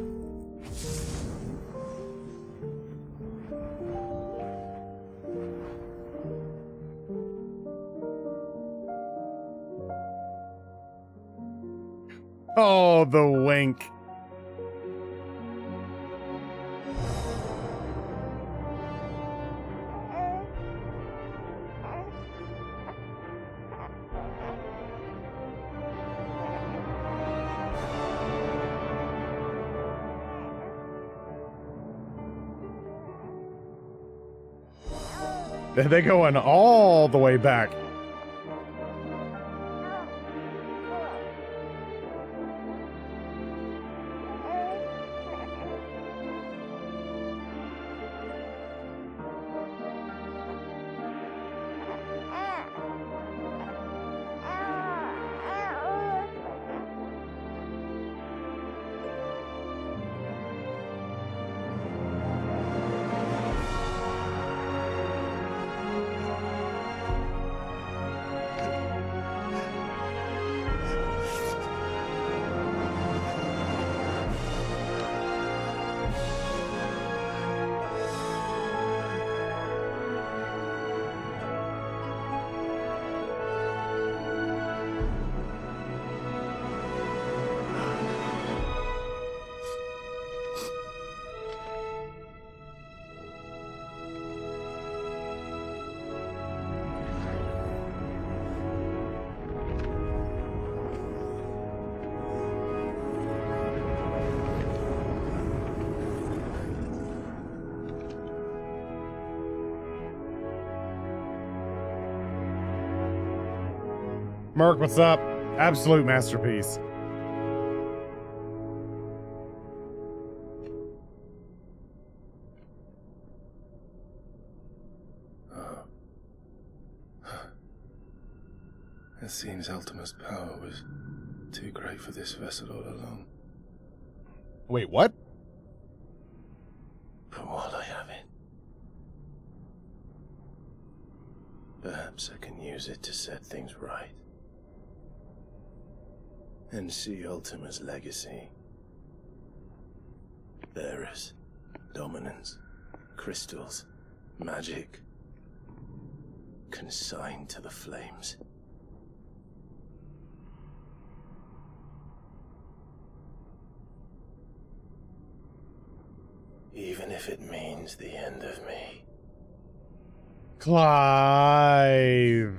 Oh, the wink. They're going all the way back. Merc, what's up? Absolute masterpiece. It seems Ultima's power was too great for this vessel all along. Wait, what? But while I have it, perhaps I can use it to set things right. And see Ultima's legacy. Bearers, dominance, crystals, magic, consigned to the flames. Even if it means the end of me. Clive.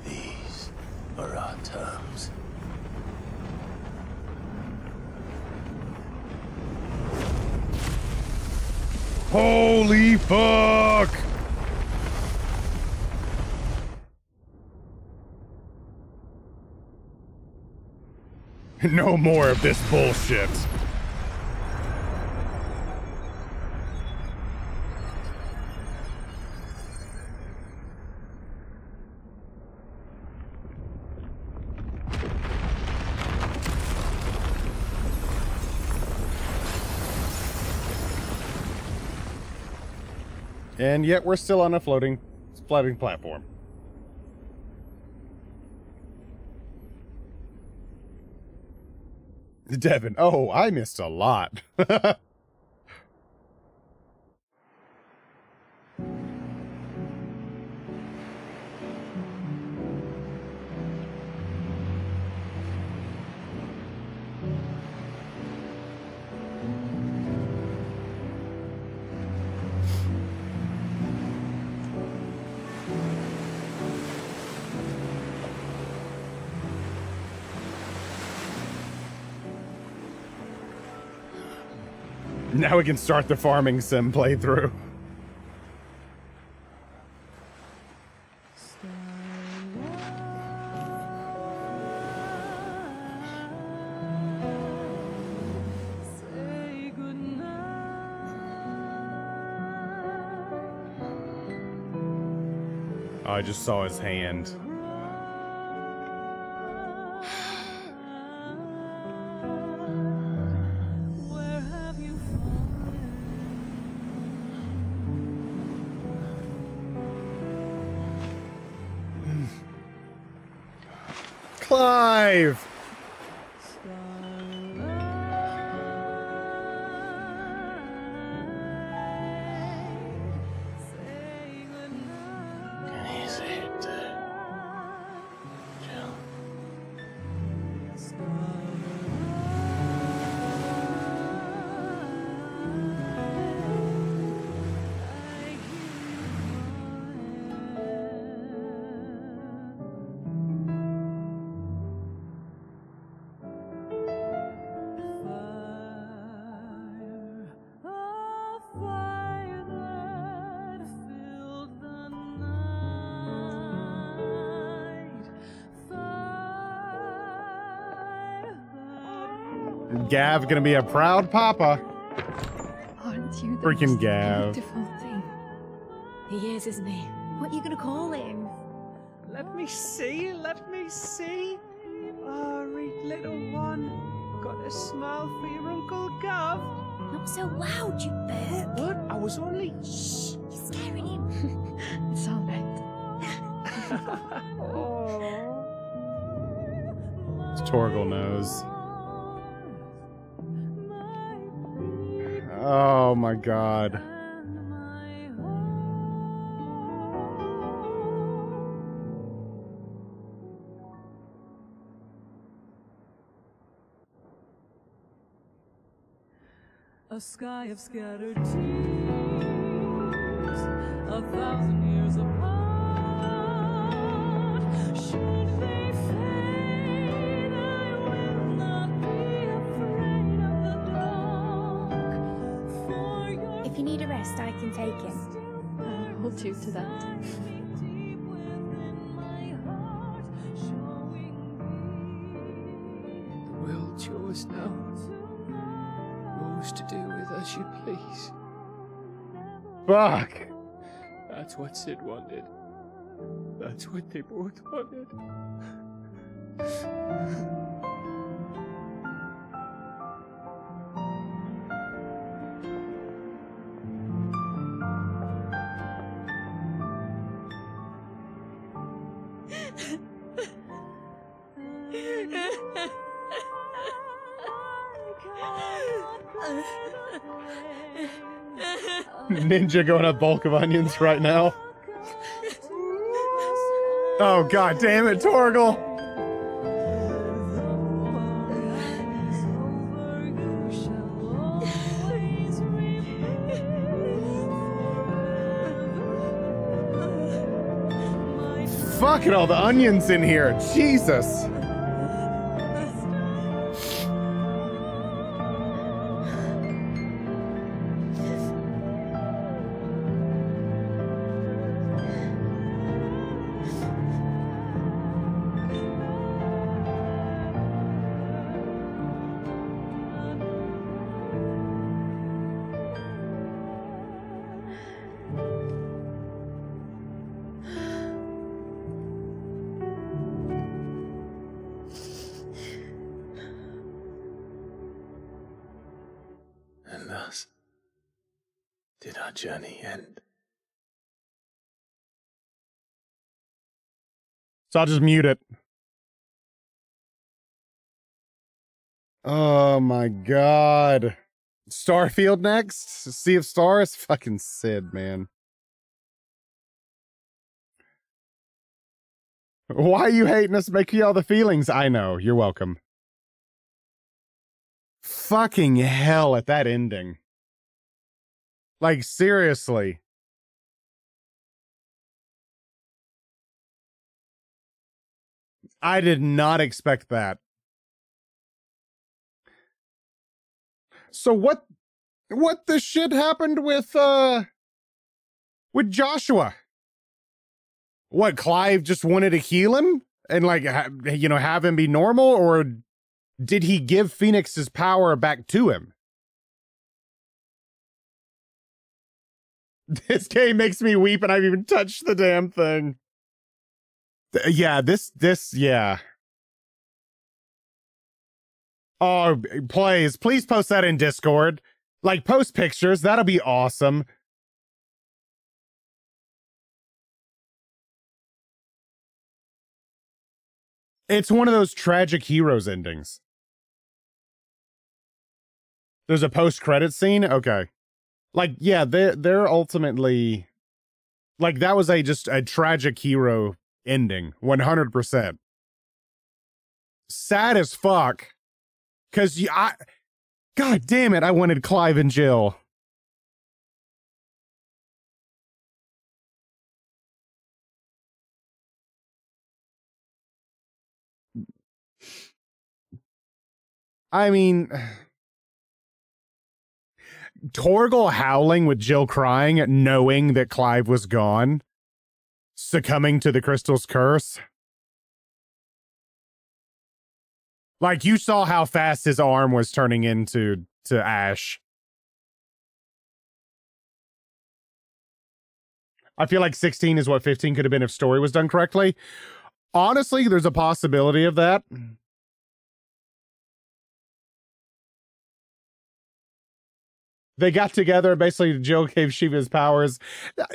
These are our terms. Holy fuck! No more of this bullshit. And yet we're still on a floating platform. Devin, oh, I missed a lot. Now we can start the farming sim playthrough. Oh, I just saw his hand. Clive! Gav gonna be a proud papa. Aren't you the Freaking most Gav. beautiful thing? He is, isn't he? What are you gonna call him? Let me see, let me see. Oh, read little one. Got a smile for your Uncle Gav. Not so loud, you bird. What? I was only... Shh. You're scaring him. It's all right. Oh. Torgal knows. Oh my god. A sky of scattered tears. If you need a rest, I can take him. I'll hold you to that. The world's yours now. Yours to do with as you please. Fuck. That's what Sid wanted. That's what they both wanted. Ninja going a bulk of onions right now. Oh god damn it, Torgal! Fuck it, all the onions in here, Jesus! And thus did our journey end. So I'll just mute it. Oh my god. Starfield next? Sea of Stars? Fucking Sid, man. Why are you hating us? Make you all the feelings. I know. You're welcome. Fucking hell at that ending. Like, seriously. I did not expect that. So what the shit happened with Joshua? What, Clive just wanted to heal him and like have him be normal, or did he give Phoenix his power back to him? This game makes me weep and I've even touched the damn thing. Yeah, yeah. Oh, please post that in Discord. Like, post pictures, that'll be awesome. It's one of those tragic heroes endings. There's a post-credit scene? Okay. Like, yeah, they're ultimately... Like, that was just a tragic hero ending. 100%. Sad as fuck. Because God damn it, I wanted Clive and Jill. I mean... Torgal howling with Jill crying, knowing that Clive was gone. Succumbing to the crystal's curse. Like, you saw how fast his arm was turning into ash. I feel like 16 is what 15 could have been if story was done correctly. Honestly, there's a possibility of that. They got together, basically Jill gave Shiva his powers.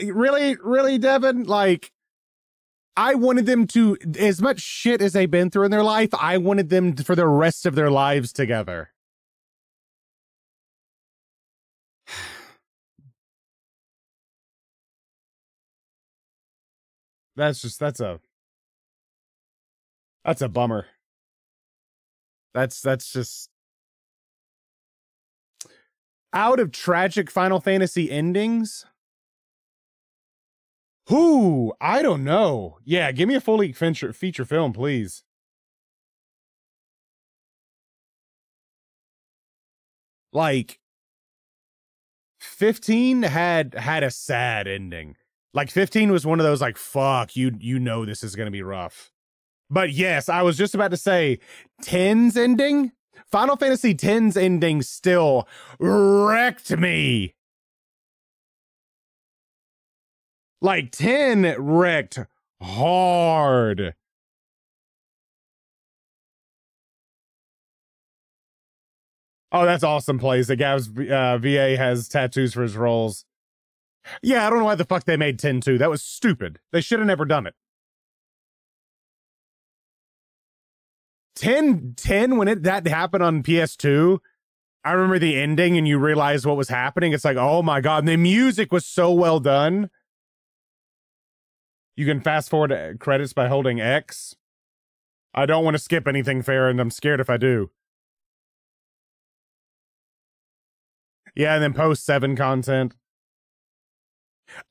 Really, Devin? Like, I wanted them to, as much shit as they've been through in their life, I wanted them for the rest of their lives together. That's a bummer. That's just... Out of tragic Final Fantasy endings, Who? I don't know. Yeah, give me a full feature film, please. Like, 15 had a sad ending. Like 15 was one of those like, fuck, you know this is gonna be rough. But yes, I was just about to say 10's ending. Final Fantasy X's ending still wrecked me. Like 10 wrecked hard. Oh, that's awesome plays that Gav's VA has tattoos for his roles. Yeah, I don't know why the fuck they made 10 too. That was stupid. They should have never done it. 10 when that happened on PS2, I remember the ending and you realize what was happening. It's like, oh my god, and the music was so well done. You can fast forward credits by holding X. I don't want to skip anything fair, and I'm scared if I do. Yeah, and then post 7 content.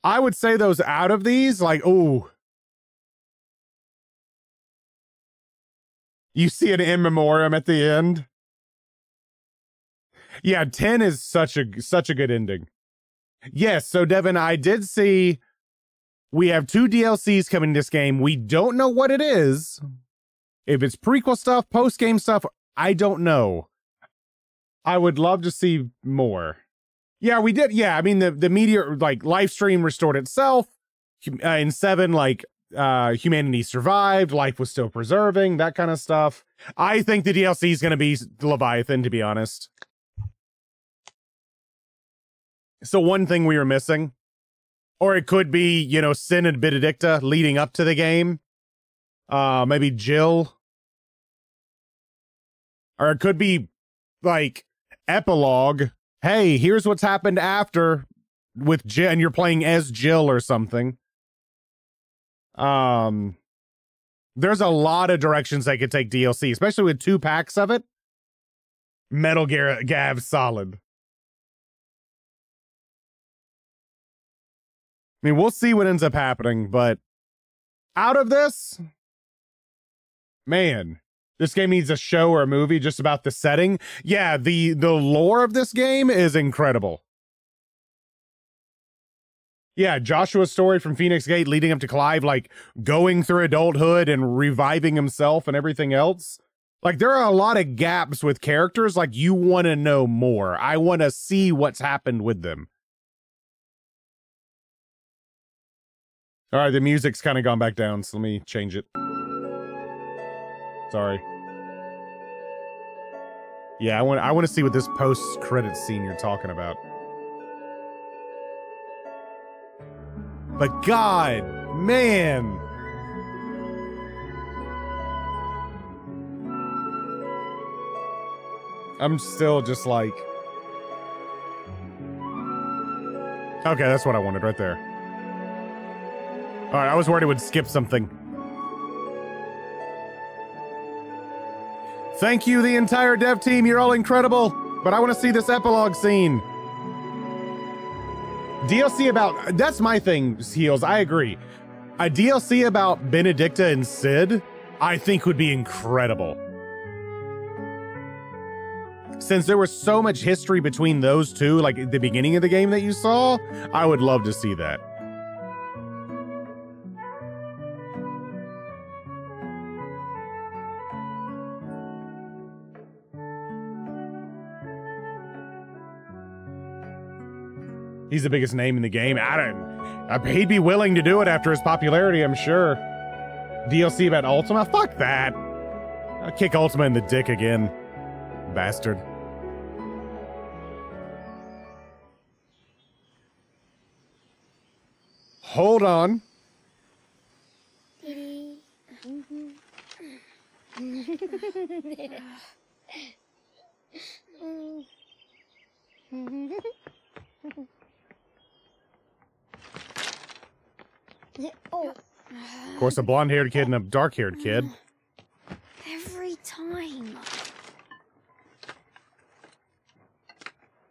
I would say those out of these, like, ooh. You see an in memoriam at the end. Yeah, 10 is such a good ending. Yes, so Devin, I did see we have 2 DLCs coming to this game. We don't know what it is. If it's prequel stuff, post-game stuff, I don't know. I would love to see more. Yeah, we did. Yeah, I mean, the meteor, like, live stream restored itself. In 7, like, humanity survived, life was still preserving, that kind of stuff. I think the DLC is going to be Leviathan, to be honest. So one thing we were missing, or it could be, you know, Sin and Benedicta leading up to the game. Maybe Jill. Or it could be, like, epilogue. Hey, here's what's happened after with Jill, and you're playing as Jill or something. There's a lot of directions they could take DLC, especially with 2 packs of it. Metal Gear Gav solid. I mean, we'll see what ends up happening, but out of this, man, this game needs a show or a movie just about the setting. Yeah, the lore of this game is incredible. Yeah, Joshua's story from Phoenix Gate leading up to Clive, like, going through adulthood and reviving himself and everything else. Like, there are a lot of gaps with characters, like, you want to know more. I want to see what's happened with them. All right, the music's kind of gone back down, so let me change it. Sorry. Yeah, I want to see what this post-credit scene you're talking about. But God, man. I'm still just like... Okay, that's what I wanted right there. Alright, I was worried it would skip something. Thank you, the entire dev team. You're all incredible. But I want to see this epilogue scene. DLC about... That's my thing, Heels. I agree. A DLC about Benedicta and Sid, I think would be incredible. Since there was so much history between those two, like at the beginning of the game that you saw, I would love to see that. He's the biggest name in the game. He'd be willing to do it after his popularity, I'm sure. DLC about Ultima? Fuck that. I'll kick Ultima in the dick again. Bastard. Hold on. Of course, a blonde-haired kid and a dark-haired kid. Every time.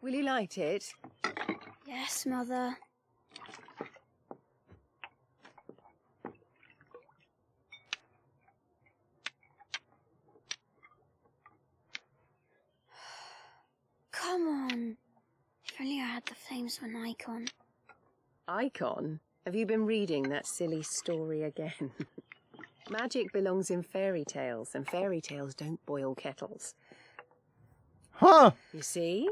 Will you light it? Yes, Mother. name's an icon. Icon? Have you been reading that silly story again? Magic belongs in fairy tales, and fairy tales don't boil kettles. Huh? You see?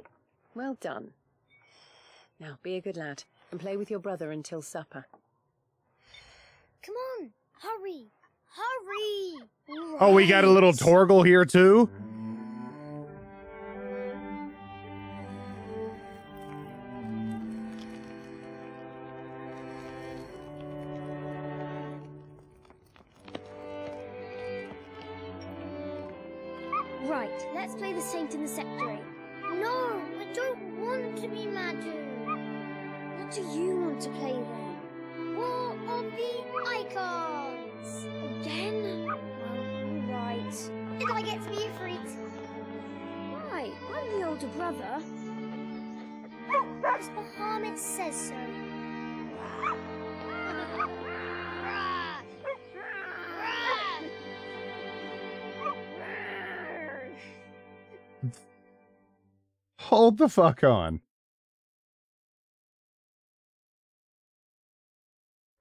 Well done. Now, be a good lad, and play with your brother until supper. Come on, hurry! Hurry! Oh, we got a little Torgal here too? Right, let's play the Saint in the Secretary. No, I don't want to be Madu. What do you want to play then? War of the Icons! Again? Well, right. Did I get to be a freak? Right, I'm the older brother. Because Bahamut says so. Hold the fuck on.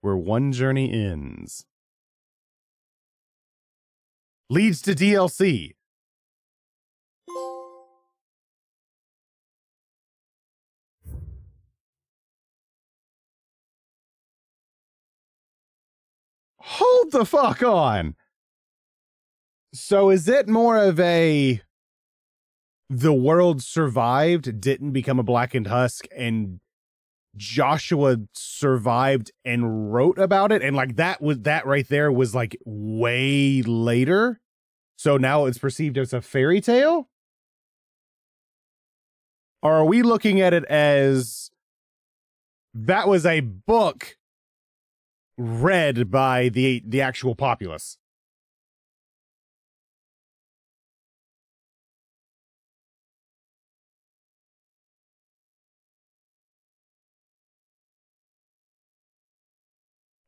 Where one journey ends leads to DLC. Hold the fuck on. So is it more of a the world survived, didn't become a blackened husk, and Joshua survived and wrote about it, and like that right there was like way later, so now it's perceived as a fairy tale? Or are we looking at it as that was a book read by the actual populace?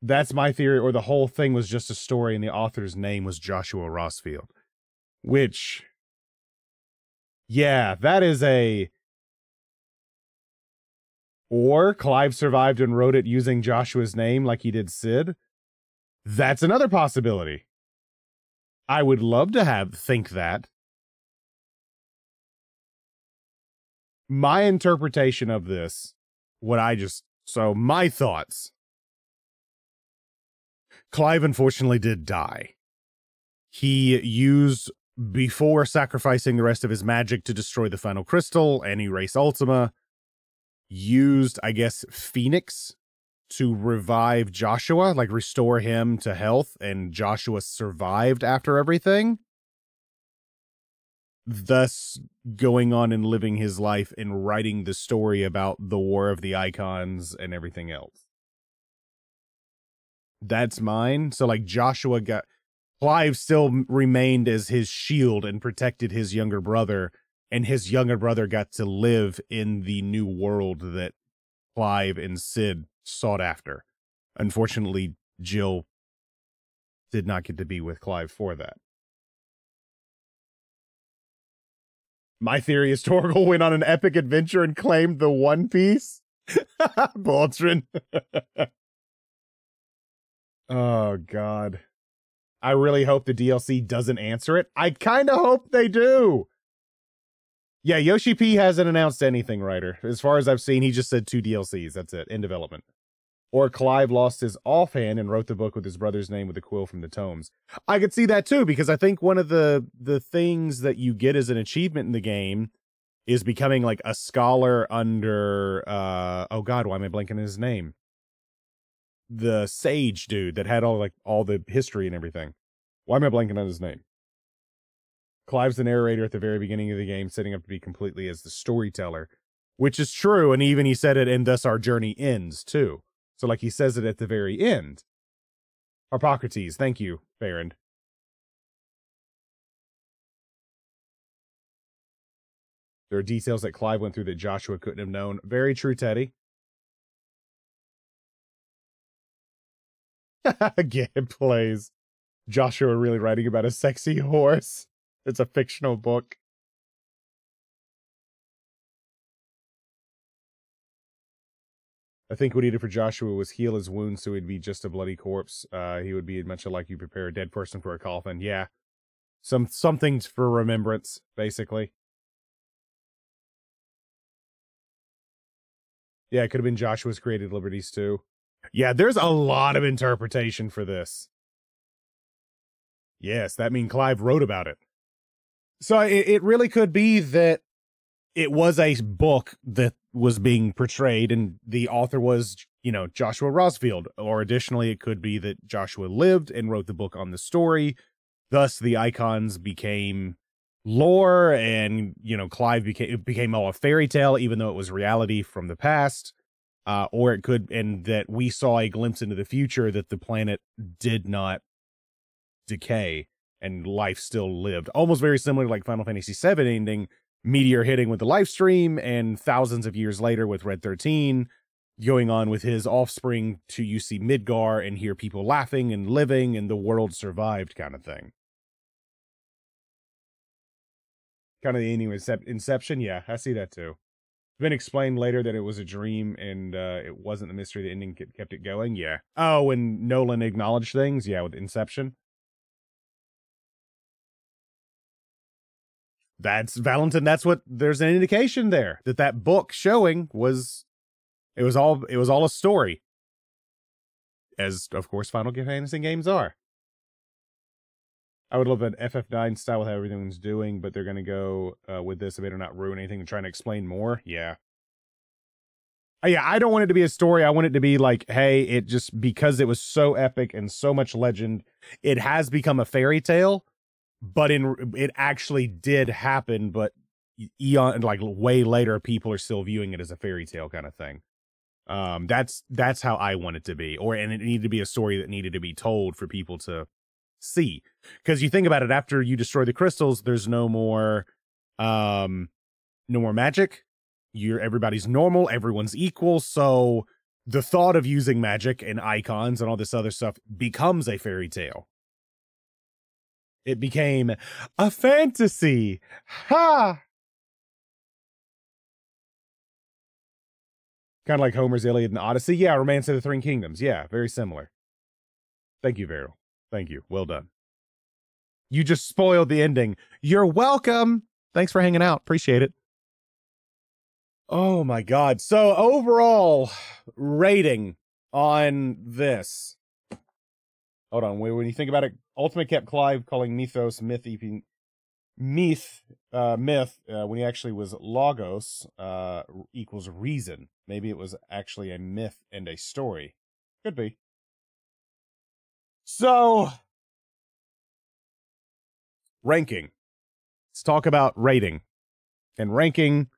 That's my theory, or the whole thing was just a story and the author's name was Joshua Rossfield. Which, yeah, that is a... Or Clive survived and wrote it using Joshua's name like he did Sid. That's another possibility. I would love to think that. My interpretation of this, so my thoughts. Clive unfortunately did die. He used, before sacrificing the rest of his magic to destroy the final crystal and erase Ultima, used, I guess, Phoenix to revive Joshua, like restore him to health, and Joshua survived after everything, thus going on and living his life and writing the story about the War of the Icons and everything else. That's mine. So like Clive still remained as his shield and protected his younger brother, and his younger brother got to live in the new world that Clive and Sid sought after. Unfortunately, Jill did not get to be with Clive for that. My theory is Torgal went on an epic adventure and claimed the One Piece. Baldrin. Oh, God. I really hope the DLC doesn't answer it. I kind of hope they do. Yeah, Yoshi P hasn't announced anything, Ryder. As far as I've seen, he just said 2 DLCs. That's it. In development. Or Clive lost his offhand and wrote the book with his brother's name with a quill from the tomes. I could see that too, because I think one of the things that you get as an achievement in the game is becoming like a scholar under, oh God, why am I blanking on his name? The sage dude that had all the history and everything. Why am I blanking on his name? Clive's the narrator at the very beginning of the game, setting up to be completely as the storyteller, which is true. And even he said it, and thus our journey ends too. So like he says it at the very end. Harpocrates, thank you, Farron. There are details that Clive went through that Joshua couldn't have known. Very true, Teddy. Game plays. Joshua really writing about a sexy horse. It's a fictional book. I think what he did for Joshua was heal his wounds so he'd be just a bloody corpse. He would be much like you prepare a dead person for a coffin. Yeah. Something for remembrance, basically. Yeah, it could have been Joshua's created liberties too. Yeah, there's a lot of interpretation for this. Yes, that means Clive wrote about it. So it really could be that it was a book that was being portrayed and the author was, Joshua Rosfield. Or additionally, it could be that Joshua lived and wrote the book on the story. Thus, the icons became lore and, Clive became all a fairy tale, even though it was reality from the past. Or it could, and that we saw a glimpse into the future that the planet did not decay and life still lived. Almost very similar to like Final Fantasy VII ending, meteor hitting with the life stream, and thousands of years later with Red 13 going on with his offspring to you see Midgar and hear people laughing and living and the world survived kind of thing. Kind of the ending with Inception. Yeah, I see that too. It's been explained later that it was a dream and it wasn't the mystery. The ending kept it going. Yeah. Oh, and Nolan acknowledged things. Yeah, with Inception. That's Valentin. That's what there's an indication there that book showing was, it was all a story. As of course Final Fantasy games are. I would love an FF9 style with how everything's doing, but they're going to go with this. They better not ruin anything and trying to explain more. Yeah. Yeah, I don't want it to be a story. I want it to be like, hey, it just, because it was so epic and so much legend, it has become a fairy tale, but it actually did happen, but like way later, people are still viewing it as a fairy tale kind of thing. That's how I want it to be. And it needed to be a story that needed to be told for people to see, because you think about it, after you destroy the crystals, there's no more magic. Everybody's normal, everyone's equal, so the thought of using magic and icons and all this other stuff becomes a fairy tale. It became a fantasy. Ha! Kind of like Homer's Iliad and Odyssey. Yeah, Romance of the Three Kingdoms. Yeah, very similar. Thank you, Veryl. Thank you. Well done. You just spoiled the ending. You're welcome. Thanks for hanging out. Appreciate it. Oh my God. So overall rating on this. Hold on. When you think about it, Ultimate kept Clive calling Mythos myth, when he actually was Logos equals reason. Maybe it was actually a myth and a story. Could be. So, ranking. Let's talk about rating and ranking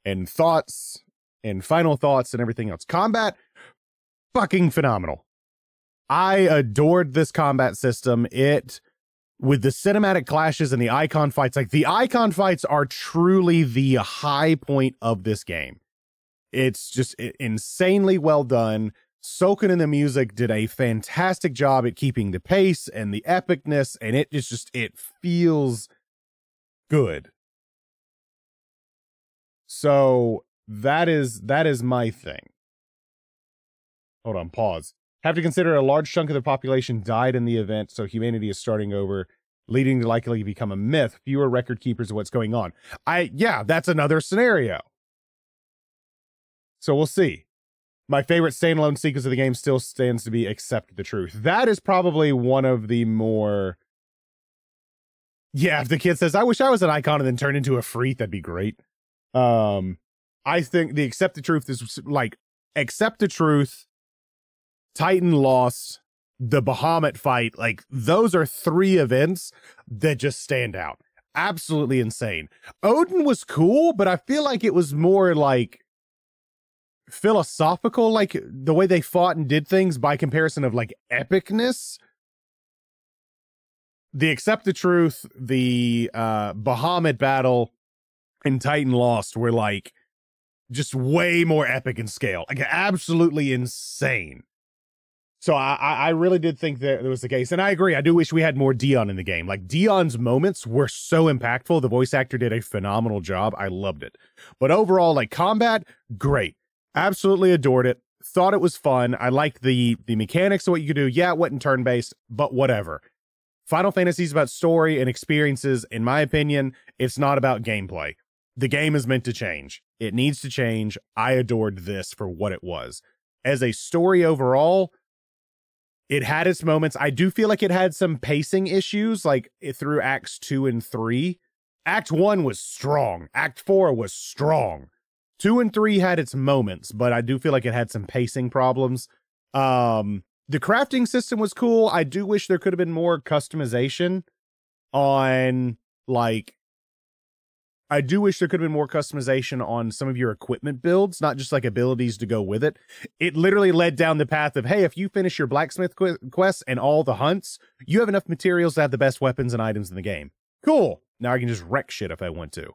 and thoughts and final thoughts and everything else. Combat, fucking phenomenal. I adored this combat system. With the cinematic clashes and the icon fights, like the icon fights are truly the high point of this game. It's just insanely well done. Soken and the music did a fantastic job at keeping the pace and the epicness, and it feels good. So that is my thing. Hold on, pause. Have to consider a large chunk of the population died in the event, so humanity is starting over, leading to likely become a myth. Fewer record keepers of what's going on. Yeah, that's another scenario. So we'll see. My favorite standalone sequence of the game still stands to be Accept the Truth. That is probably one of the more... Yeah, if the kid says, I wish I was an icon and then turned into a freak, that'd be great. I think the Accept the Truth is like, Accept the Truth, Titan Lost, the Bahamut fight, like those are three events that just stand out. Absolutely insane. Odin was cool, but I feel like it was more like philosophical, like the way they fought and did things by comparison of like epicness. The Accept the Truth, the Bahamut battle, and Titan Lost were like just way more epic in scale, like absolutely insane. So I really did think that was the case. And I agree. I do wish we had more Dion in the game. Like Dion's moments were so impactful. The voice actor did a phenomenal job. I loved it. But overall, like combat, great. Absolutely adored it. thought it was fun. I liked the mechanics of what you could do. Yeah, it wasn't turn-based, but whatever. Final Fantasy is about story and experiences. In my opinion, it's not about gameplay. The game is meant to change. It needs to change. I adored this for what it was. As a story overall, it had its moments. I do feel like it had some pacing issues, like through Acts 2 and 3. Act 1 was strong. Act 4 was strong. 2 and 3 had its moments, but I do feel like it had some pacing problems. The crafting system was cool. I do wish there could have been more customization on, like, I do wish there could have been more customization on some of your equipment builds, not just like abilities to go with it. It literally led down the path of, hey, if you finish your blacksmith quests and all the hunts, you have enough materials to have the best weapons and items in the game. Cool. Now I can just wreck shit if I want to.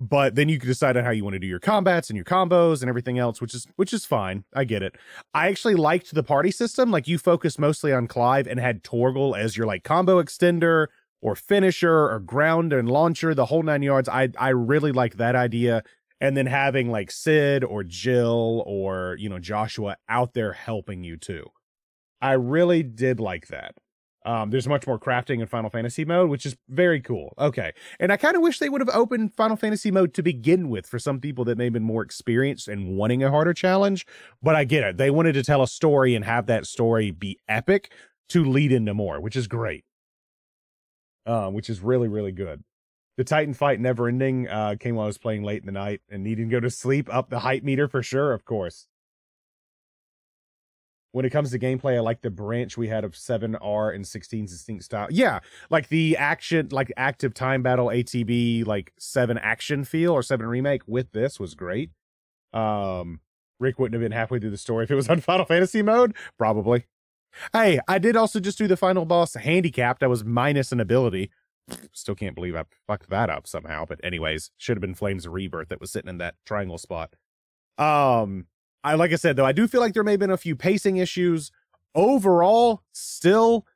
But then you can decide on how you want to do your combats and your combos and everything else, which is fine. I get it. I actually liked the party system. Like, you focused mostly on Clive and had Torgal as your like combo extender or finisher or ground and launcher, the whole 9 yards. I really liked that idea. And then having like Sid or Jill or, you know, Joshua out there helping you too. I really did like that. There's much more crafting in Final Fantasy mode, which is very cool. Okay. And I kind of wish they would have opened Final Fantasy mode to begin with for some people that may have been more experienced and wanting a harder challenge. But I get it. They wanted to tell a story and have that story be epic to lead into more, which is great. Which is really, really good. The Titan fight never ending came while I was playing late in the night and needing to go to sleep. Up the hype meter for sure, of course. When it comes to gameplay, I like the branch we had of 7R and 16 distinct style. Yeah, like the action, like active time battle ATB, like 7 action feel or 7 remake with this was great. Rick wouldn't have been halfway through the story if it was on Final Fantasy mode. Probably. Hey, I did also just do the final boss handicapped. I was minus an ability. Still can't believe I fucked that up somehow. But anyways, should have been Flames of Rebirth that was sitting in that triangle spot. Like I said, though, I do feel like there may have been a few pacing issues. Overall, still,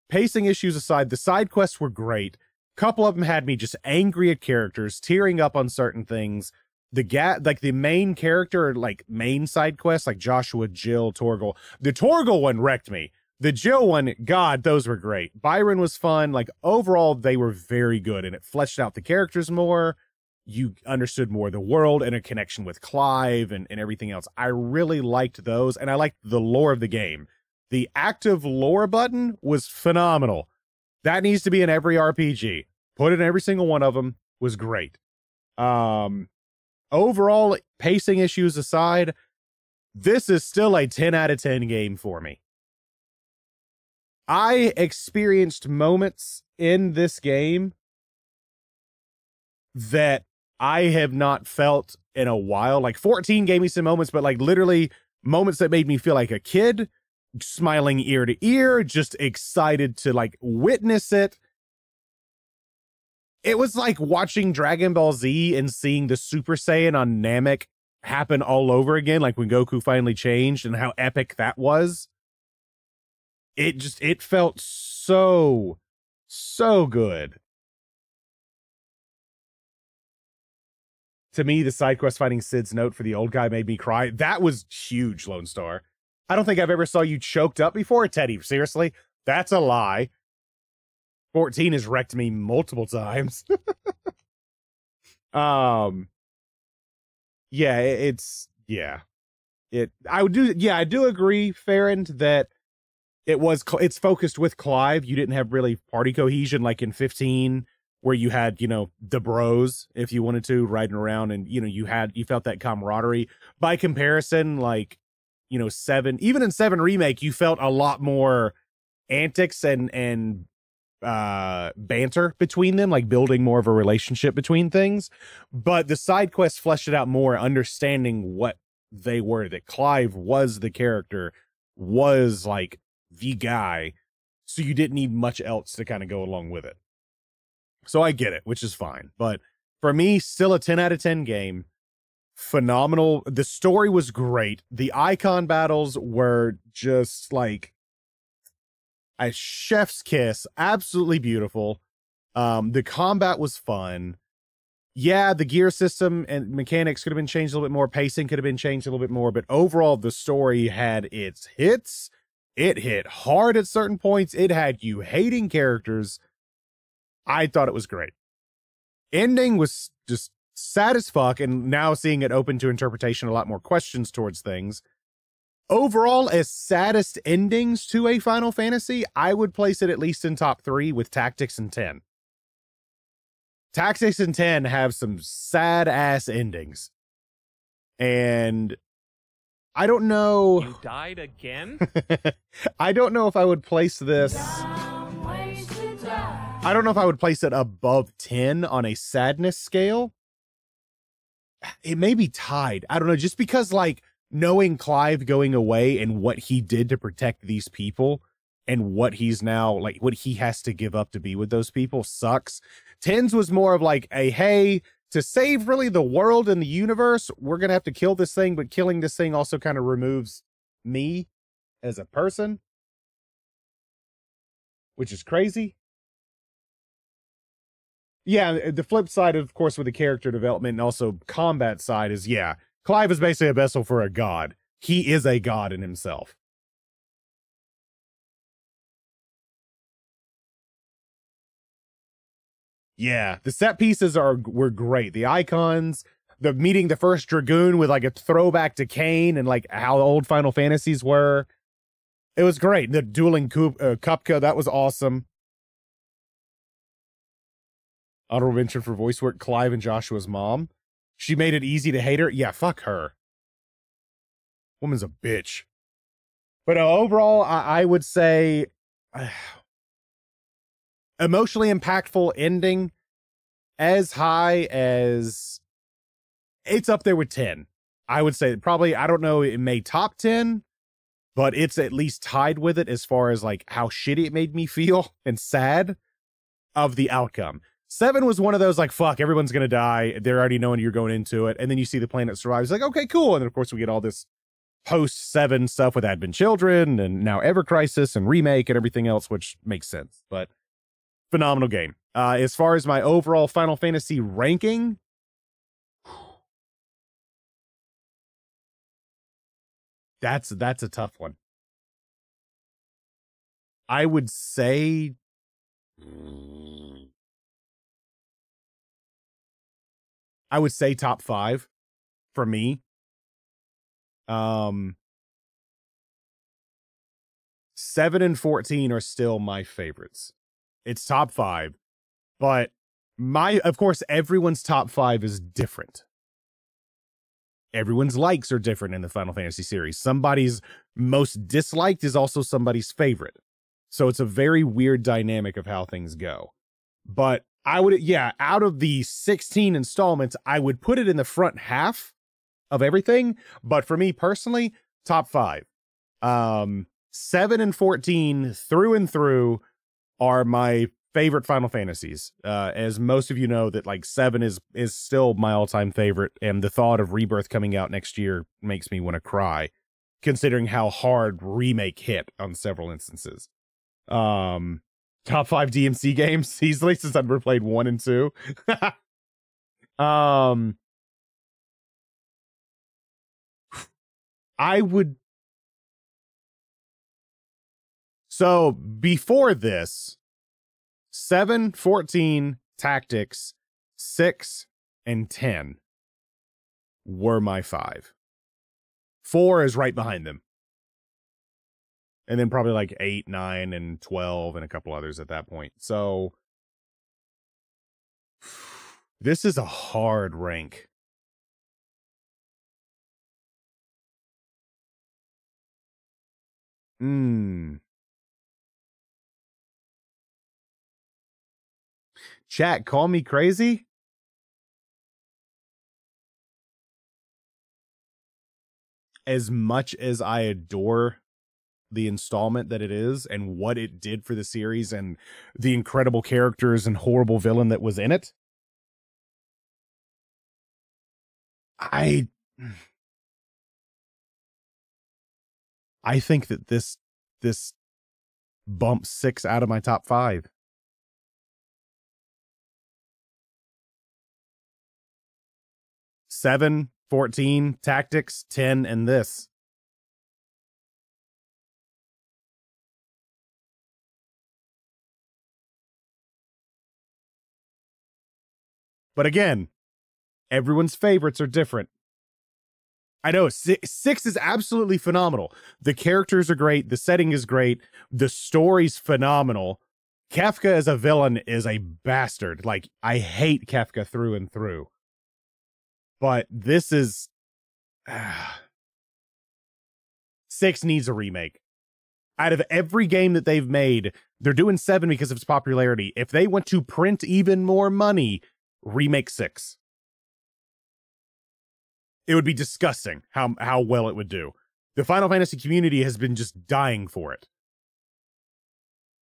pacing issues aside, the side quests were great. A couple of them had me just angry at characters, tearing up on certain things. Like the main character, like main side quests, like Joshua, Jill, Torgal. The Torgal one wrecked me. The Jill one, God, those were great. Byron was fun. Like, overall, they were very good, and it fleshed out the characters more. You understood more of the world and a connection with Clive and everything else. I really liked those, and I liked the lore of the game. The active lore button was phenomenal. That needs to be in every RPG. Put it in every single one of them. Was great. Overall, pacing issues aside, this is still a 10 out of 10 game for me. I experienced moments in this game that I have not felt in a while. Like 14 gave me some moments, but like literally moments that made me feel like a kid, smiling ear to ear, just excited to like witness it. It was like watching Dragon Ball Z and seeing the Super Saiyan on Namek happen all over again, like when Goku finally changed and how epic that was. It felt so good. To me, the side quest fighting Sid's note for the old guy made me cry. That was huge, Lone Star. I don't think I've ever saw you choked up before, Teddy. Seriously? That's a lie. 14 has wrecked me multiple times. I do agree, Farron, that it's focused with Clive. You didn't have really party cohesion like in 15, where you had, you know, the bros, if you wanted to, riding around, and, you know, you felt that camaraderie. By comparison, like, you know, 7, even in 7 Remake, you felt a lot more antics and banter between them, like building more of a relationship between things. But the side quests fleshed it out more, understanding what they were, that Clive was the character, was like the guy, so you didn't need much else to kind of go along with it. So I get it, which is fine. But for me, still a 10 out of 10 game. Phenomenal. The story was great. The icon battles were just like a chef's kiss. Absolutely beautiful. The combat was fun. yeah, the gear system and mechanics could have been changed a little bit more. Pacing could have been changed a little bit more. But overall, the story had its hits. It hit hard at certain points. It had you hating characters. I thought it was great. Ending was just sad as fuck. And now seeing it open to interpretation, a lot more questions towards things. Overall, as saddest endings to a Final Fantasy, I would place it at least in top 3 with Tactics and 10. Tactics and 10 have some sad ass endings. And I don't know. You died again? I don't know if I would place this. I don't know if I would place it above 10 on a sadness scale. It may be tied. I don't know. Just because, like, knowing Clive going away and what he did to protect these people and what he's now, like, what he has to give up to be with those people sucks. 10's was more of like a, hey, to save really the world and the universe, we're going to have to kill this thing, but killing this thing also kind of removes me as a person, which is crazy. Yeah, the flip side, of course, with the character development and also combat side is, yeah, Clive is basically a vessel for a god. He is a god in himself. Yeah, the set pieces were great. The icons, the meeting the first Dragoon with like a throwback to Cain and like how old Final Fantasies were. It was great. The dueling Kupka, that was awesome. Honorable mention for voice work, Clive and Joshua's mom. She made it easy to hate her. Yeah, fuck her. Woman's a bitch. But overall, I would say emotionally impactful ending, as high as it's up there with 10. I would say probably, I don't know, it may top 10, but it's at least tied with it as far as like how shitty it made me feel and sad of the outcome. 7 was one of those like, fuck, everyone's gonna die. They're already knowing you're going into it. And then you see the planet survive. It's like, okay, cool. And then of course we get all this post-7 stuff with Advent Children and now Ever Crisis and Remake and everything else, which makes sense. But phenomenal game. As far as my overall Final Fantasy ranking, that's a tough one. I would say top 5 for me. 7 and 14 are still my favorites. It's top 5, but of course, everyone's top 5 is different. Everyone's likes are different in the Final Fantasy series. Somebody's most disliked is also somebody's favorite. So it's a very weird dynamic of how things go. But I would, yeah, out of the 16 installments, I would put it in the front half of everything. But for me personally, top 5. 7 and 14 through and through are my favorite Final Fantasies. As most of you know, that like 7 is still my all-time favorite, and the thought of Rebirth coming out next year makes me want to cry, considering how hard Remake hit on several instances. Top 5 DMC games easily, since I've never played 1 and 2. I would. So before this, 7, 14, Tactics, 6, and 10 were my 5. 4 is right behind them. And then probably like 8, 9, and 12, and a couple others at that point. So this is a hard rank. Chat, call me crazy? As much as I adore the installment that it is and what it did for the series and the incredible characters and horrible villain that was in it, I think that this bumps 6 out of my top 5. 7, 14, Tactics, 10, and this. But again, everyone's favorites are different. I know 6 is absolutely phenomenal. The characters are great. The setting is great. The story's phenomenal. Kefka as a villain is a bastard. Like, I hate Kefka through and through. But this is... 6 needs a remake. Out of every game that they've made, they're doing 7 because of its popularity. If they want to print even more money, remake 6. It would be disgusting how well it would do. The Final Fantasy community has been just dying for it.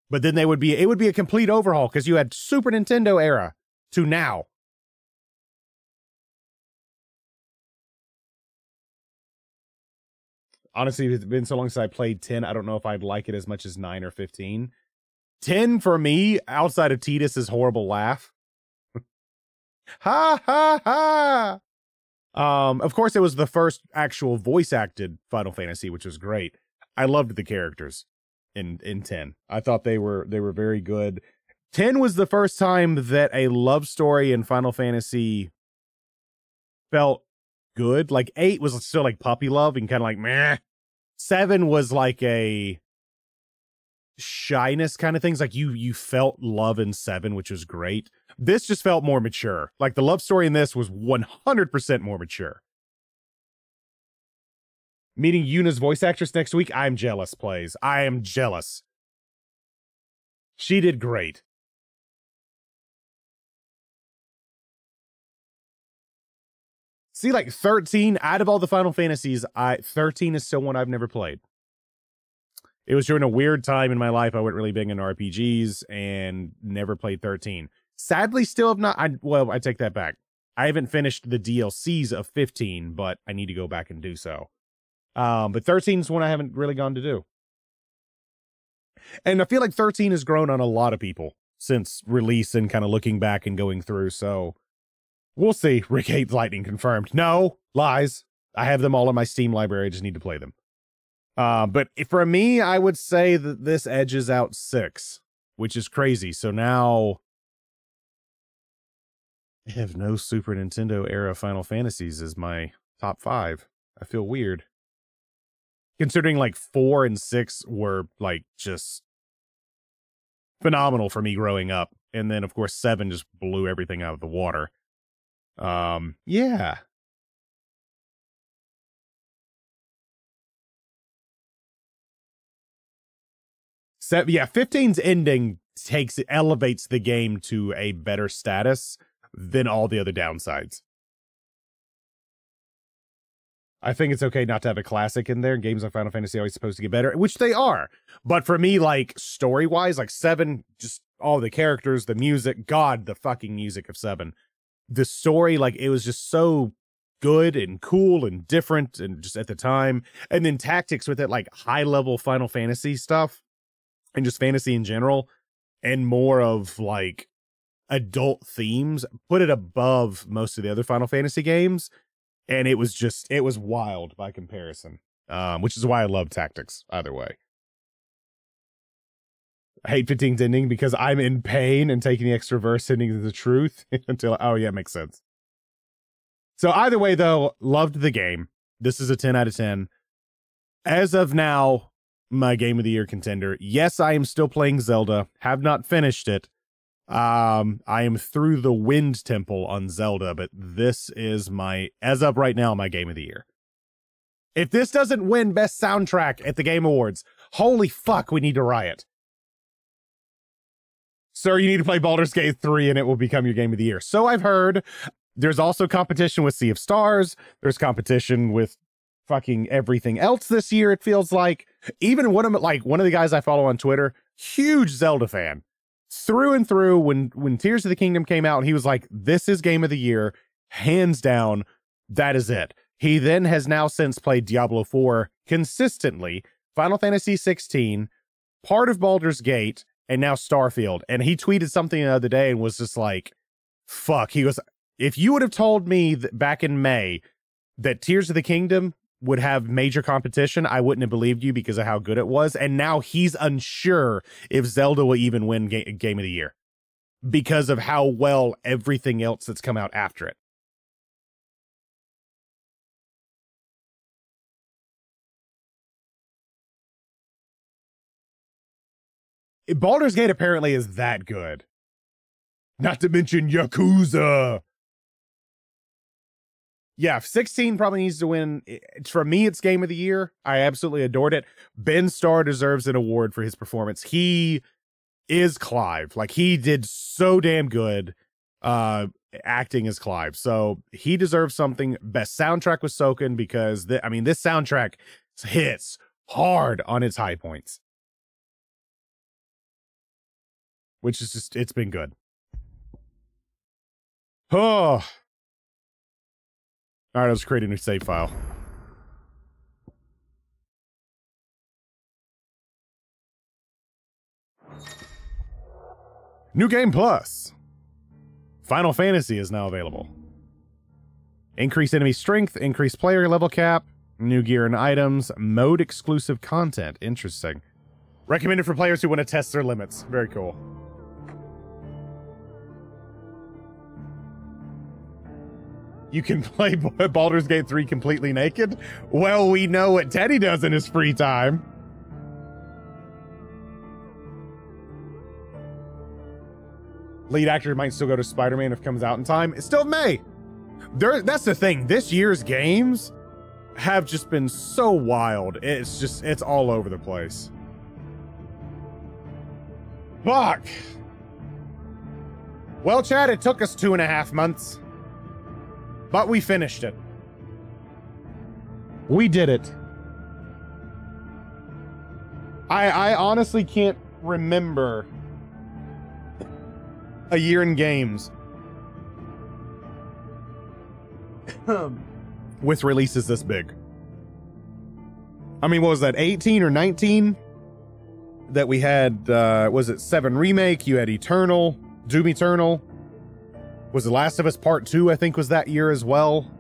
But then it would be a complete overhaul because you had Super Nintendo era to now. Honestly, it's been so long since I played 10, I don't know if I'd like it as much as 9 or 15. 10 for me, outside of Tidus's horrible laugh. Ha ha ha! Of course, it was the first actual voice-acted Final Fantasy, which was great. I loved the characters in 10. I thought they were very good. 10 was the first time that a love story in Final Fantasy felt good. Like 8 was still like puppy love and kind of like meh. 7 was like a shyness kind of things. Like you felt love in 7, which was great. This just felt more mature. Like the love story in this was 100% more mature. Meeting Yuna's voice actress next week. I'm jealous, plays. I am jealous. She did great. See, like 13, out of all the Final Fantasies, 13 is still one I've never played. It was during a weird time in my life. I went really big into RPGs and never played 13. Sadly, still have not. I take that back. I haven't finished the DLCs of 15, but I need to go back and do so. But 13 is one I haven't really gone to do. And I feel like 13 has grown on a lot of people since release and kind of looking back and going through. So we'll see. Rick hates Lightning confirmed. No, lies. I have them all in my Steam library. I just need to play them. But for me, I would say that this edges out 6, which is crazy. So now I have no Super Nintendo era Final Fantasies as my top 5. I feel weird. Considering like 4 and 6 were like just phenomenal for me growing up. And then of course 7 just blew everything out of the water. Yeah. Yeah, 15's ending elevates the game to a better status than all the other downsides. I think it's okay not to have a classic in there. Games like Final Fantasy are always supposed to get better, which they are. But for me, like, story-wise, like 7, just all the characters, the music, God, the fucking music of 7. The story, like, it was just so good and cool and different and just at the time. And then Tactics with it, like, high-level Final Fantasy stuff and just fantasy in general and more of, like, adult themes, put it above most of the other Final Fantasy games. And it was wild by comparison, which is why I love Tactics either way. I hate 15's ending because I'm in pain and taking the extra verse ending to the truth until, oh yeah, it makes sense. So either way though, loved the game. This is a 10 out of 10. As of now, my Game of the Year contender. Yes, I am still playing Zelda. Have not finished it. I am through the Wind Temple on Zelda, but this is as of right now, my Game of the Year. If this doesn't win Best Soundtrack at the Game Awards, holy fuck, we need to riot. Sir, you need to play Baldur's Gate 3 and it will become your Game of the Year. So I've heard. There's also competition with Sea of Stars. There's competition with fucking everything else this year, it feels like. Even one of the guys I follow on Twitter, huge Zelda fan. Through and through, when Tears of the Kingdom came out, he was like, this is Game of the Year, hands down, that is it. He then has now since played Diablo 4 consistently, Final Fantasy 16, part of Baldur's Gate, and now Starfield. And he tweeted something the other day and was just like, fuck. He goes, If you would have told me that back in May that Tears of the Kingdom would have major competition, I wouldn't have believed you because of how good it was. And now he's unsure if Zelda will even win Game of the Year because of how well everything else that's come out after it. Baldur's Gate apparently is that good. Not to mention Yakuza. Yeah, 16 probably needs to win. For me, it's Game of the Year. I absolutely adored it. Ben Starr deserves an award for his performance. He is Clive. Like, he did so damn good acting as Clive. So he deserves something. Best soundtrack was Soken because, this soundtrack hits hard on its high points. Which is just, it's been good. Oh. All right, let's create a new save file. New Game Plus. Final Fantasy is now available. Increase enemy strength, increase player level cap, new gear and items, mode exclusive content. Interesting. Recommended for players who want to test their limits. Very cool. You can play Baldur's Gate 3 completely naked? Well, we know what Teddy does in his free time. Lead actor might still go to Spider-Man if it comes out in time. It's still May. That's the thing. This year's games have just been so wild. It's all over the place. Fuck. Well, Chad, it took us 2.5 months. But we finished it. We did it. I honestly can't remember a year in games with releases this big. I mean, what was that, 18 or 19 that we had? Was it 7 Remake? You had Eternal, Doom Eternal. Was The Last of Us Part 2, I think, was that year as well.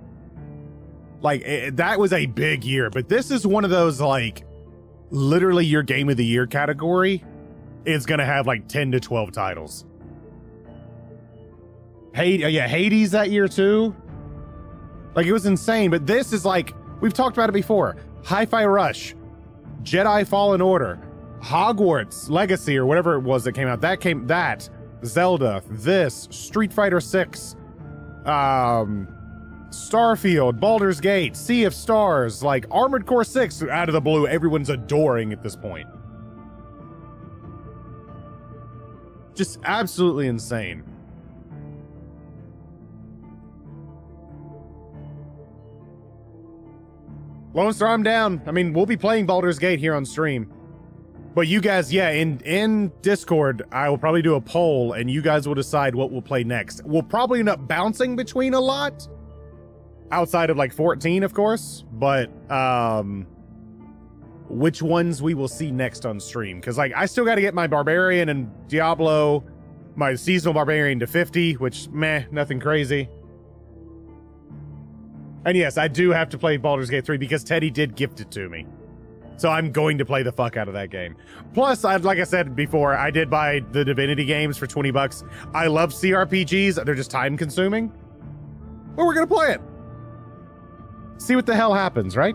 Like, that was a big year. But this is one of those, like, literally your Game of the Year category is going to have, like, 10 to 12 titles. Hades that year, too. Like, it was insane. But this is, like, we've talked about it before. Hi-Fi Rush, Jedi Fallen Order, Hogwarts Legacy, or whatever it was that came out. That Zelda, this, Street Fighter 6, Starfield, Baldur's Gate, Sea of Stars, like Armored Core 6 out of the blue, everyone's adoring at this point. Just absolutely insane. Lone Star, I'm down. I mean, we'll be playing Baldur's Gate here on stream. But you guys, yeah, in Discord, I will probably do a poll, and you guys will decide what we'll play next. We'll probably end up bouncing between a lot, outside of like 14, of course, but which ones we will see next on stream. Because like, I still got to get my Barbarian and Diablo, my Seasonal Barbarian to 50, which, meh, nothing crazy. And yes, I do have to play Baldur's Gate 3 because Teddy did gift it to me. So I'm going to play the fuck out of that game. Plus, like I said before, I did buy the Divinity games for 20 bucks. I love CRPGs. They're just time consuming. But we're going to play it. See what the hell happens, right?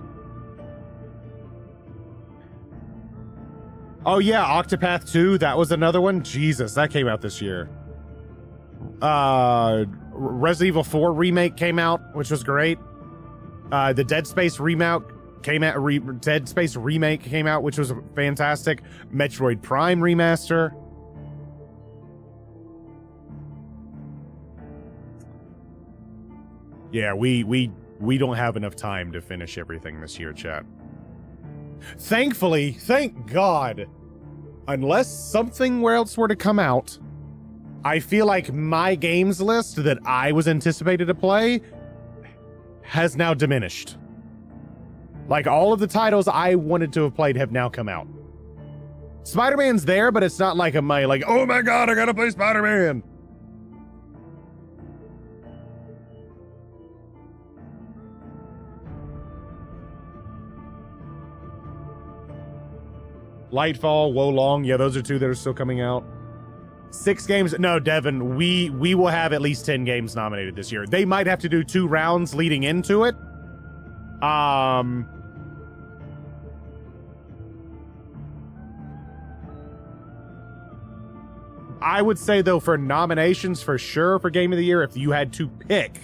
Oh yeah, Octopath 2. That was another one. Jesus, that came out this year. Resident Evil 4 remake came out, which was great. The Dead Space remake came out. Dead Space remake came out, which was fantastic. Metroid Prime remaster. Yeah, we don't have enough time to finish everything this year, chat. Thankfully, thank God, unless something else were to come out, I feel like my games list that I was anticipated to play has now diminished. Like, all of the titles I wanted to have played have now come out. Spider-Man's there, but it's not like oh my God, I gotta play Spider-Man. Lightfall, Wolong. Yeah, those are 2 that are still coming out. 6 games. No, Devin, we will have at least 10 games nominated this year. They might have to do 2 rounds leading into it. I would say, though, for nominations, for sure, for Game of the Year, if you had to pick,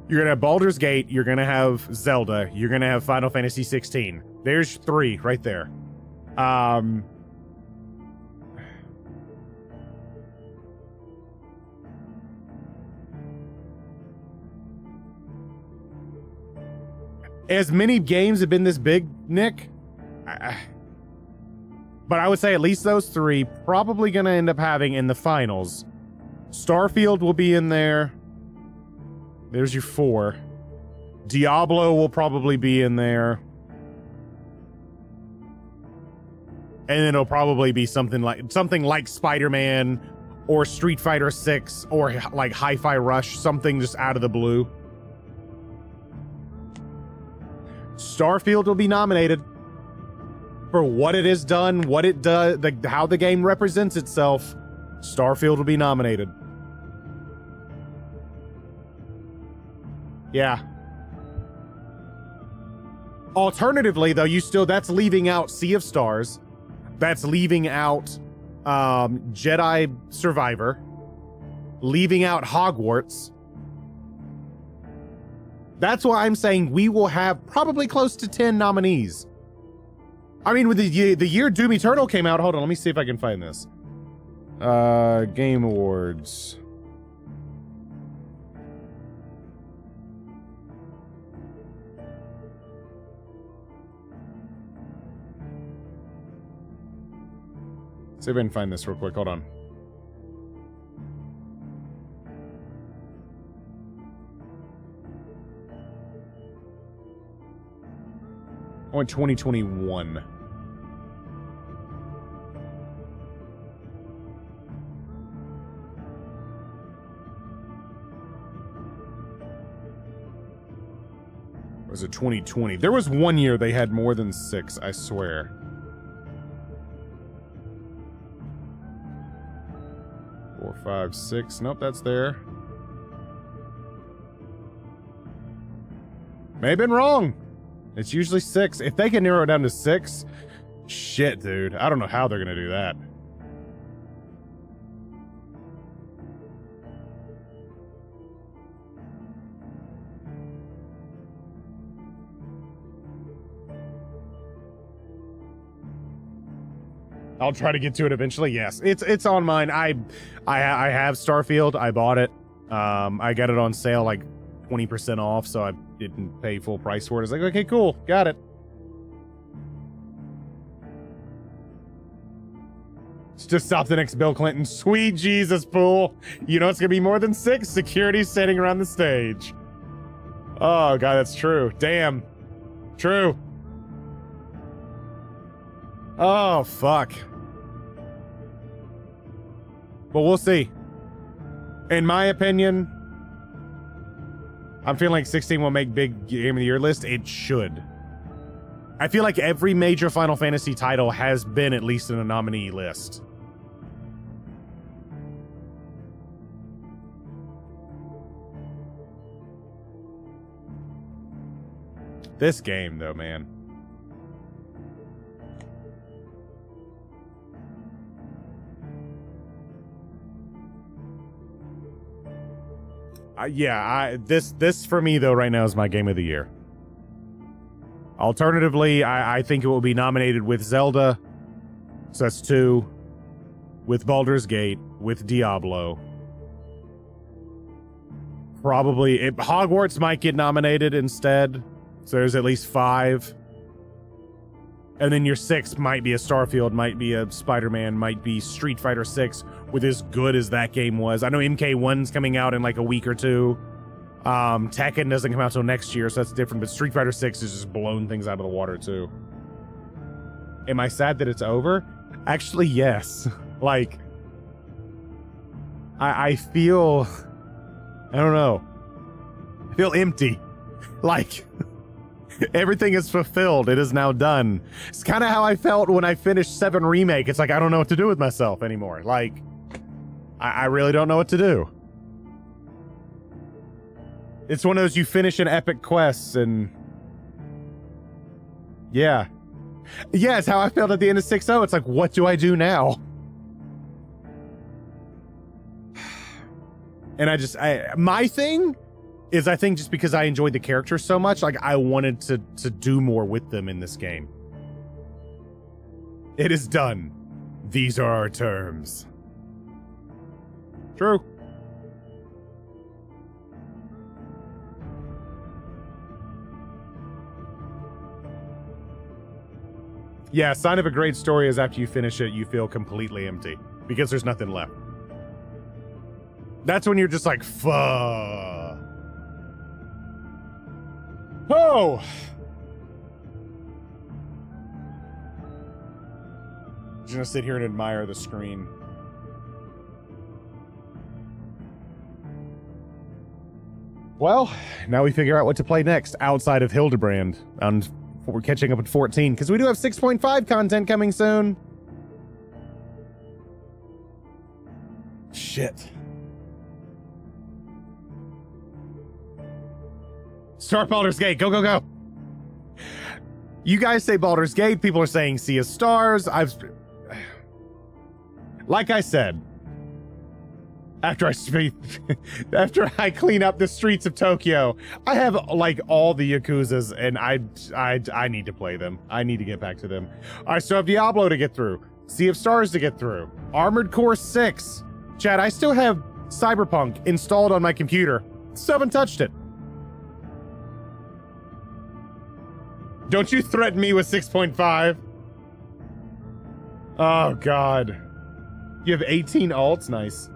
you're going to have Baldur's Gate, you're going to have Zelda, you're going to have Final Fantasy 16. There's 3 right there. As many games have been this big, Nick, but I would say at least those 3 probably going to end up having in the finals. Starfield will be in there. There's your 4. Diablo will probably be in there. And then it'll probably be something like Spider-Man or Street Fighter 6 or like Hi-Fi Rush, something just out of the blue. Starfield will be nominated for what it has done, what it does, how the game represents itself. Starfield will be nominated. Yeah. Alternatively, though, that's leaving out Sea of Stars. That's leaving out Jedi Survivor. Leaving out Hogwarts. That's why I'm saying we will have probably close to 10 nominees. I mean, with the year Doom Eternal came out, hold on, let me see if I can find this. Game Awards. See if I can find this real quick, hold on. On 2021. Was it 2020? There was one year they had more than 6, I swear. Four, 5, 6. Nope, that's there. May have been wrong. It's usually 6. If they can narrow it down to 6, shit, dude. I don't know how they're gonna do that. I'll try to get to it eventually. Yes, it's on mine. I have Starfield. I bought it. I got it on sale like 20% off, so I didn't pay full price for it. It's like, okay, cool, got it. It's just stop the next Bill Clinton. Sweet Jesus, fool. You know it's gonna be more than 6 security standing around the stage. Oh god, that's true. Damn. True. Oh fuck. But we'll see. In my opinion, I'm feeling like 16 will make big Game of the Year list. It should. I feel like every major Final Fantasy title has been at least in a nominee list. This game, though, man. This for me though right now is my game of the year. Alternatively, I think it will be nominated with Zelda, so that's 2, with Baldur's Gate, with Diablo. Probably Hogwarts might get nominated instead, so there's at least 5. And then your 6 might be a Starfield, might be a Spider-Man, might be Street Fighter 6, with as good as that game was. I know MK1's coming out in like a week or 2. Tekken doesn't come out till next year, so that's different, but Street Fighter 6 has just blown things out of the water too. Am I sad that it's over? Actually, yes. Like, I feel, I don't know. I feel empty. Like, Everything is fulfilled. It is now done. It's kind of how I felt when I finished 7 Remake. It's like, I don't know what to do with myself anymore. Like, I really don't know what to do. It's one of those, you finish an epic quest and... Yeah. Yeah, it's how I felt at the end of 6.0. It's like, what do I do now? And my thing is, I think just because I enjoyed the characters so much, like, I wanted to do more with them in this game. It is done. These are our terms. True. Yeah, sign of a great story is after you finish it, you feel completely empty because there's nothing left. That's when you're just like, fuck. Oh! Just gonna sit here and admire the screen. Well, now we figure out what to play next outside of Hildebrand. And we're catching up at 14 because we do have 6.5 content coming soon. Shit. Start Baldur's Gate. Go, go, go. You guys say Baldur's Gate. People are saying Sea of Stars. Like I said, after I clean up the streets of Tokyo, I have like all the Yakuzas, and I need to play them. I need to get back to them. I still have Diablo to get through, Sea of Stars to get through, Armored Core 6. Chad, I still have Cyberpunk installed on my computer. Still haven't touched it. Don't you threaten me with 6.5. Oh, God. You have 18 alts? Nice.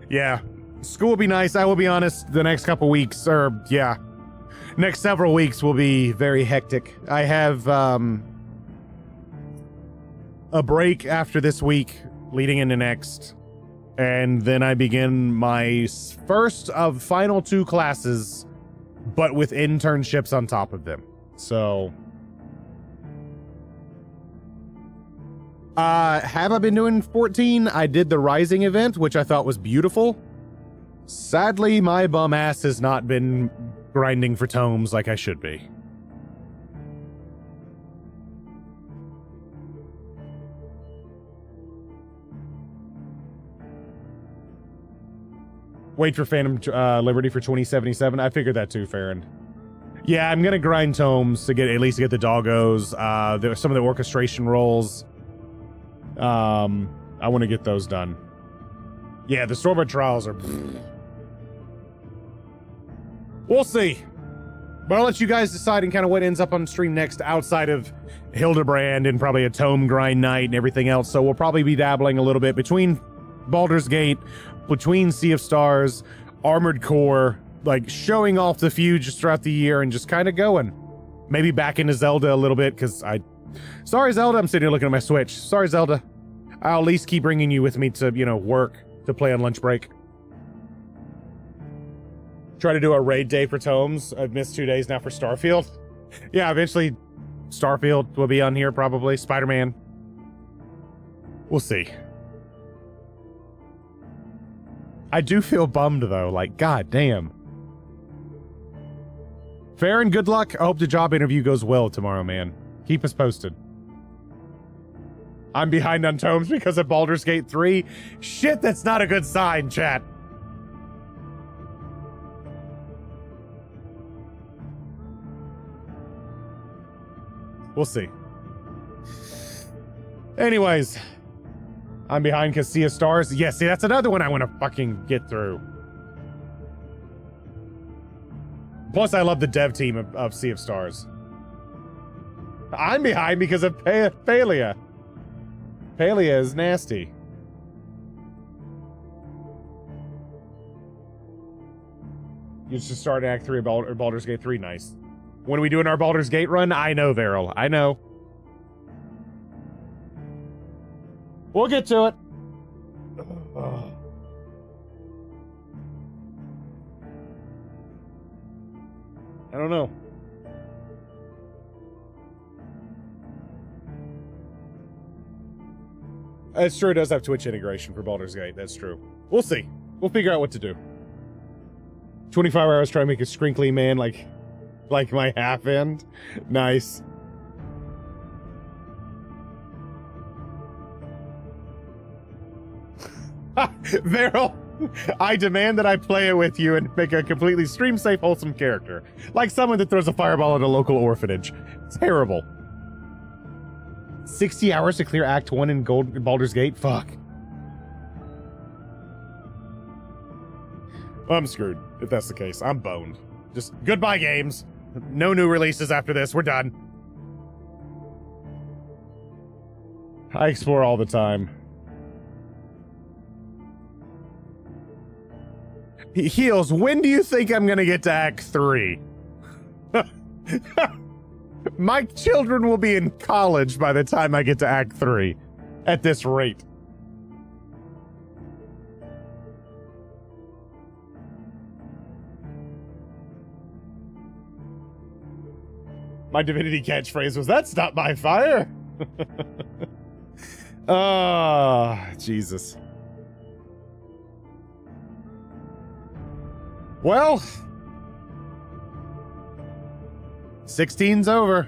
Yeah. School will be nice. I will be honest, the next couple weeks, or, yeah. Next several weeks will be very hectic. I have, a break after this week, leading into next. And then I begin my first of final 2 classes, but with internships on top of them. So, have I been doing 14? I did the Rising event, which I thought was beautiful. Sadly, my bum ass has not been grinding for tomes like I should be. Wait for Phantom Liberty for 2077. I figured that too, Farron. Yeah, I'm gonna grind tomes to at least get the doggos. There's some of the orchestration roles. I want to get those done. Yeah, the Stormblood Trials are... We'll see. But I'll let you guys decide and kind of what ends up on stream next outside of Hildebrand and probably a tome grind night and everything else. So we'll probably be dabbling a little bit between Baldur's Gate, between Sea of Stars, Armored Core, like showing off the few just throughout the year and just kind of going. Maybe back into Zelda a little bit because Sorry, Zelda. I'm sitting here looking at my Switch. Sorry, Zelda. I'll at least keep bringing you with me to, you know, work, to play on lunch break. Try to do a raid day for tomes. I've missed 2 days now for Starfield. Yeah, eventually Starfield will be on here probably. Spider-Man. We'll see. I do feel bummed though. Like, god damn. Farron, good luck. I hope the job interview goes well tomorrow, man. Keep us posted. I'm behind on tomes because of Baldur's Gate 3. Shit, that's not a good sign, chat. We'll see. Anyways, I'm behind because Sea of Stars. Yeah, see, that's another one I want to fucking get through. Plus, I love the dev team of Sea of Stars. I'm behind because of Palia. Palia is nasty. You should start Act 3 of Baldur's Gate 3. Nice. When are we doing our Baldur's Gate run? I know, Varel. I know. We'll get to it. Ugh. I don't know. It's true, it does have Twitch integration for Baldur's Gate. That's true. We'll see. We'll figure out what to do. 25 hours trying to make a scrinkly man like my half end. Nice. Veryl, I demand that I play it with you and make a completely stream-safe, wholesome character. Like someone that throws a fireball at a local orphanage. Terrible. 60 hours to clear Act 1 in Baldur's Gate? Fuck. Well, I'm screwed, if that's the case. I'm boned. Just goodbye, games. No new releases after this. We're done. I explore all the time. Heels, when do you think I'm gonna get to Act 3? My children will be in college by the time I get to Act 3. At this rate. My Divinity catchphrase was, "That's not my fire!" Oh, Jesus. Well, 16's over.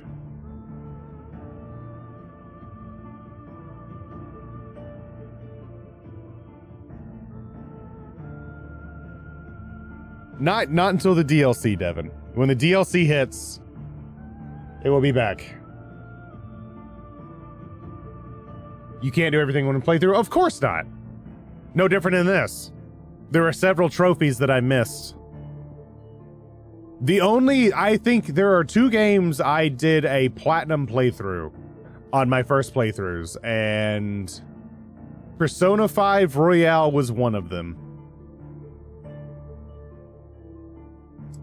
Not until the DLC, Devin. When the DLC hits, it will be back. You can't do everything in one playthrough? Of course not. No different in this. There are several trophies that I missed. I think there are 2 games I did a platinum playthrough on my first playthroughs, and Persona 5 Royale was one of them.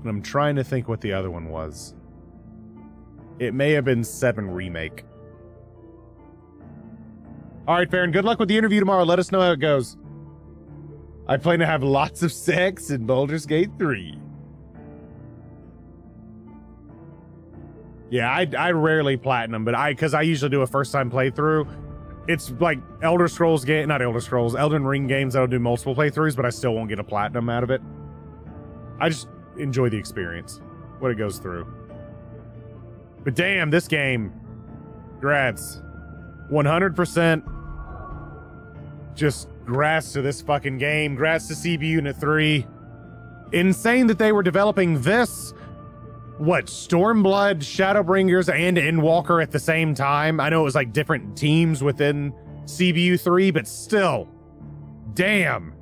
And I'm trying to think what the other one was. It may have been 7 Remake. Alright, Farron, good luck with the interview tomorrow. Let us know how it goes. I plan to have lots of sex in Baldur's Gate 3. Yeah, I rarely platinum, but because I usually do a first-time playthrough. It's like Elden Ring games that'll do multiple playthroughs, but I still won't get a platinum out of it. I just enjoy the experience, what it goes through. But damn, this game, grats. 100% just grats to this fucking game. Grats to CB Unit 3. Insane that they were developing this, Stormblood, Shadowbringers, and Endwalker at the same time. I know it was like different teams within CBU 3, but still. Damn.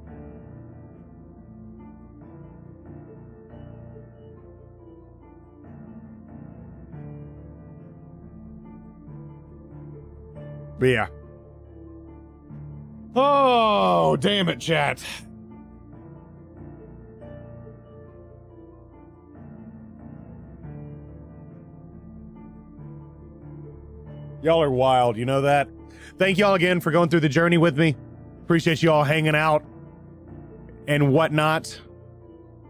But yeah. Oh, damn it, chat. Y'all are wild, you know that? Thank y'all again for going through the journey with me. Appreciate y'all hanging out and whatnot.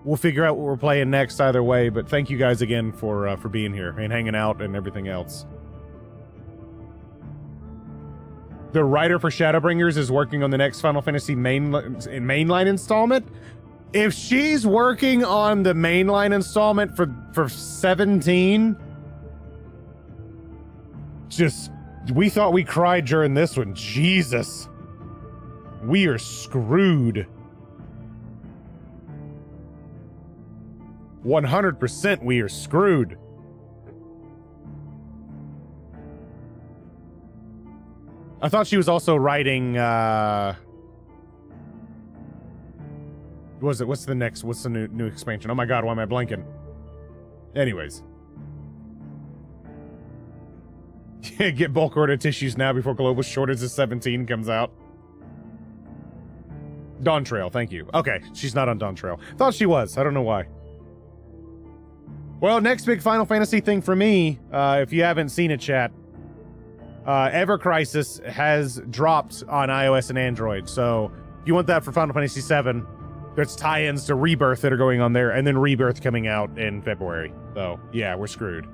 We'll figure out what we're playing next either way, but thank you guys again for being here and hanging out and everything else. The writer for Shadowbringers is working on the next Final Fantasy mainline installment. If she's working on the mainline installment for 17, we thought we cried during this one. Jesus. We are screwed. 100% we are screwed. I thought she was also writing, what's the new expansion? Oh my god, why am I blanking? Anyways. Get bulk order tissues now before Global Shortage of 17 comes out. Dawn Trail, thank you. Okay, she's not on Dawn Trail. Thought she was, I don't know why. Well, next big Final Fantasy thing for me, if you haven't seen it, chat, Ever Crisis has dropped on iOS and Android, so if you want that for Final Fantasy VII, there's tie-ins to Rebirth that are going on there, and then Rebirth coming out in February. So, yeah, we're screwed.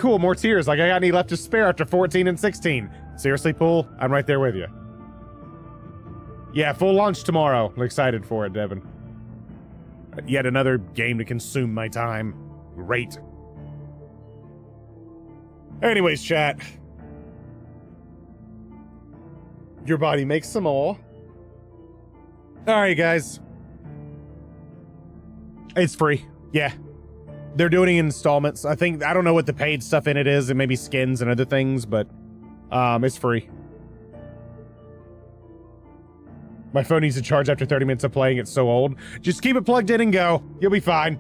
cool, more tears. Like I got any left to spare after 14 and 16. Seriously, Pool? I'm right there with you. Yeah, full launch tomorrow. I'm excited for it, Devin. Yet another game to consume my time. Great. Anyways, chat. Your body makes some more. Alright, guys. It's free. Yeah. They're doing it in installments. I don't know what the paid stuff in it is. It may be skins and other things, but it's free. My phone needs to charge after 30 minutes of playing. It's so old. Just keep it plugged in and go. You'll be fine.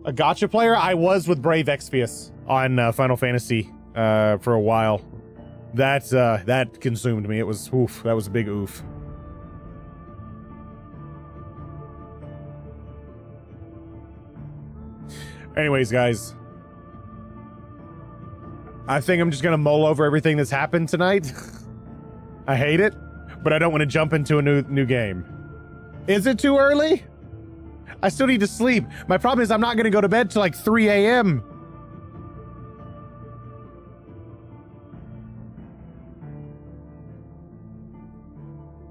A gacha player? I was with Brave Exvius on Final Fantasy for a while. That consumed me. It was oof. That was a big oof. Anyways, guys. I think I'm just gonna mull over everything that's happened tonight. I hate it, but I don't want to jump into a new game. Is it too early? I still need to sleep. My problem is I'm not gonna go to bed till like 3 a.m.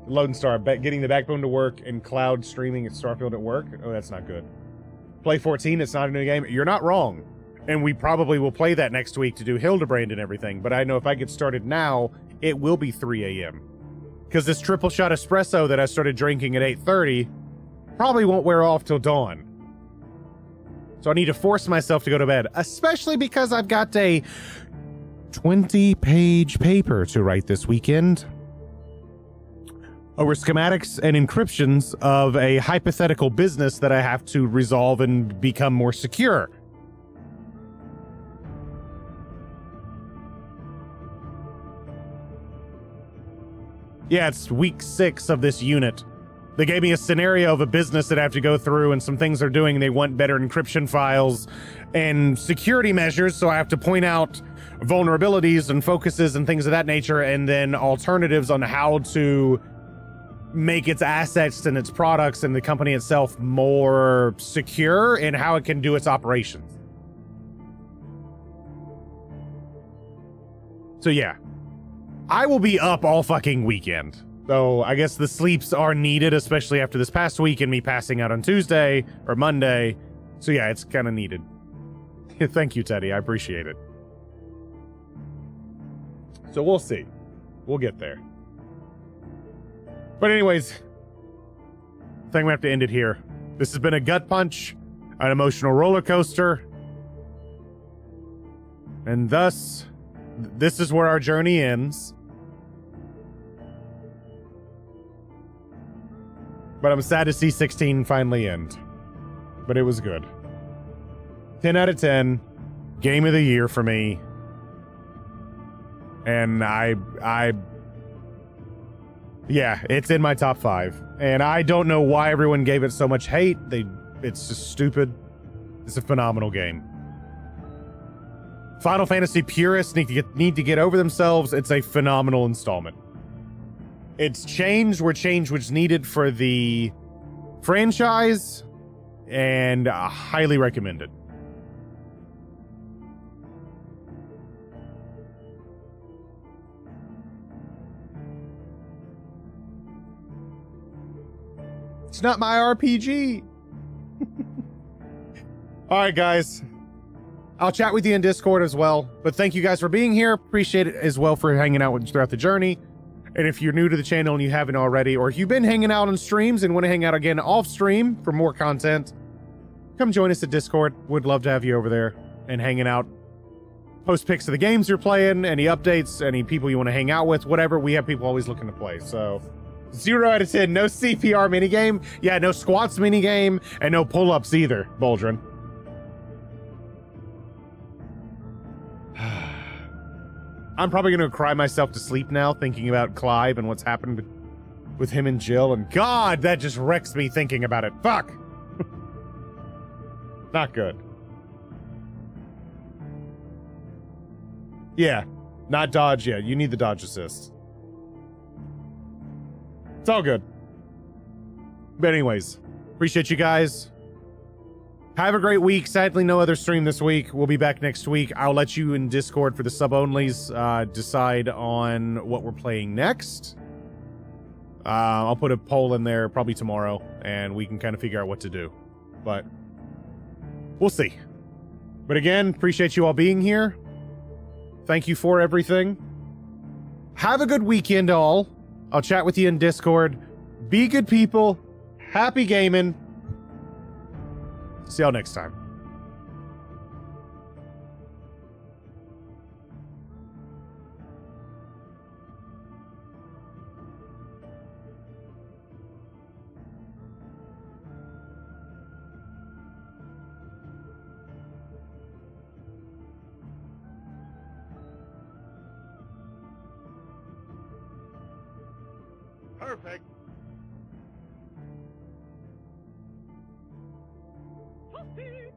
Lone Star, getting the backbone to work and cloud streaming at Starfield at work. Oh, that's not good. Play 14, it's not a new game. You're not wrong. And we probably will play that next week to do Hildebrand and everything. But I know if I get started now, it will be 3 a.m. Because this triple shot espresso that I started drinking at 8:30 probably won't wear off till dawn. So I need to force myself to go to bed. Especially because I've got a 20-page paper to write this weekend. Over schematics and encryptions of a hypothetical business that I have to resolve and become more secure. Yeah, it's week 6 of this unit. They gave me a scenario of a business that I have to go through and some things they're doing. They want better encryption files and security measures, so I have to point out vulnerabilities and focuses and things of that nature, and then alternatives on how to make its assets and its products and the company itself more secure and how it can do its operations. So yeah, I will be up all fucking weekend. So I guess the sleeps are needed, especially after this past week and me passing out on Tuesday or Monday. So yeah, it's kind of needed. Thank you, Teddy. I appreciate it. So we'll see. We'll get there. But anyways, I think I'm gonna have to end it here. This has been a gut punch, an emotional roller coaster, and thus, this is where our journey ends. But I'm sad to see 16 finally end. But it was good. 10 out of 10. Game of the year for me. And yeah, it's in my top 5. And I don't know why everyone gave it so much hate. It's just stupid. It's a phenomenal game. Final Fantasy purists need to get over themselves. It's a phenomenal installment. It's change where change was needed for the franchise, and I highly recommend it. It's not my RPG. All right, guys. I'll chat with you in Discord as well. But thank you guys for being here. Appreciate it as well for hanging out with throughout the journey. And if you're new to the channel and you haven't already, or if you've been hanging out on streams and want to hang out again off stream for more content, come join us at Discord. Would love to have you over there and hanging out. Post pics of the games you're playing, any updates, any people you want to hang out with, whatever. We have people always looking to play. So 0 out of 10. No CPR minigame. Yeah, no squats minigame. And no pull-ups either, Baldrin. I'm probably going to cry myself to sleep now thinking about Clive and what's happened with him and Jill. And God, that just wrecks me thinking about it. Fuck. Not good. Yeah, not dodge yet. You need the dodge assist. It's all good. But anyways, appreciate you guys. Have a great week. Sadly, no other stream this week. We'll be back next week. I'll let you in Discord for the sub-onlys decide on what we're playing next. I'll put a poll in there probably tomorrow, and we can kind of figure out what to do. But we'll see. But again, appreciate you all being here. Thank you for everything. Have a good weekend, all. I'll chat with you in Discord. Be good people. Happy gaming. See y'all next time. Perfect. Toasty!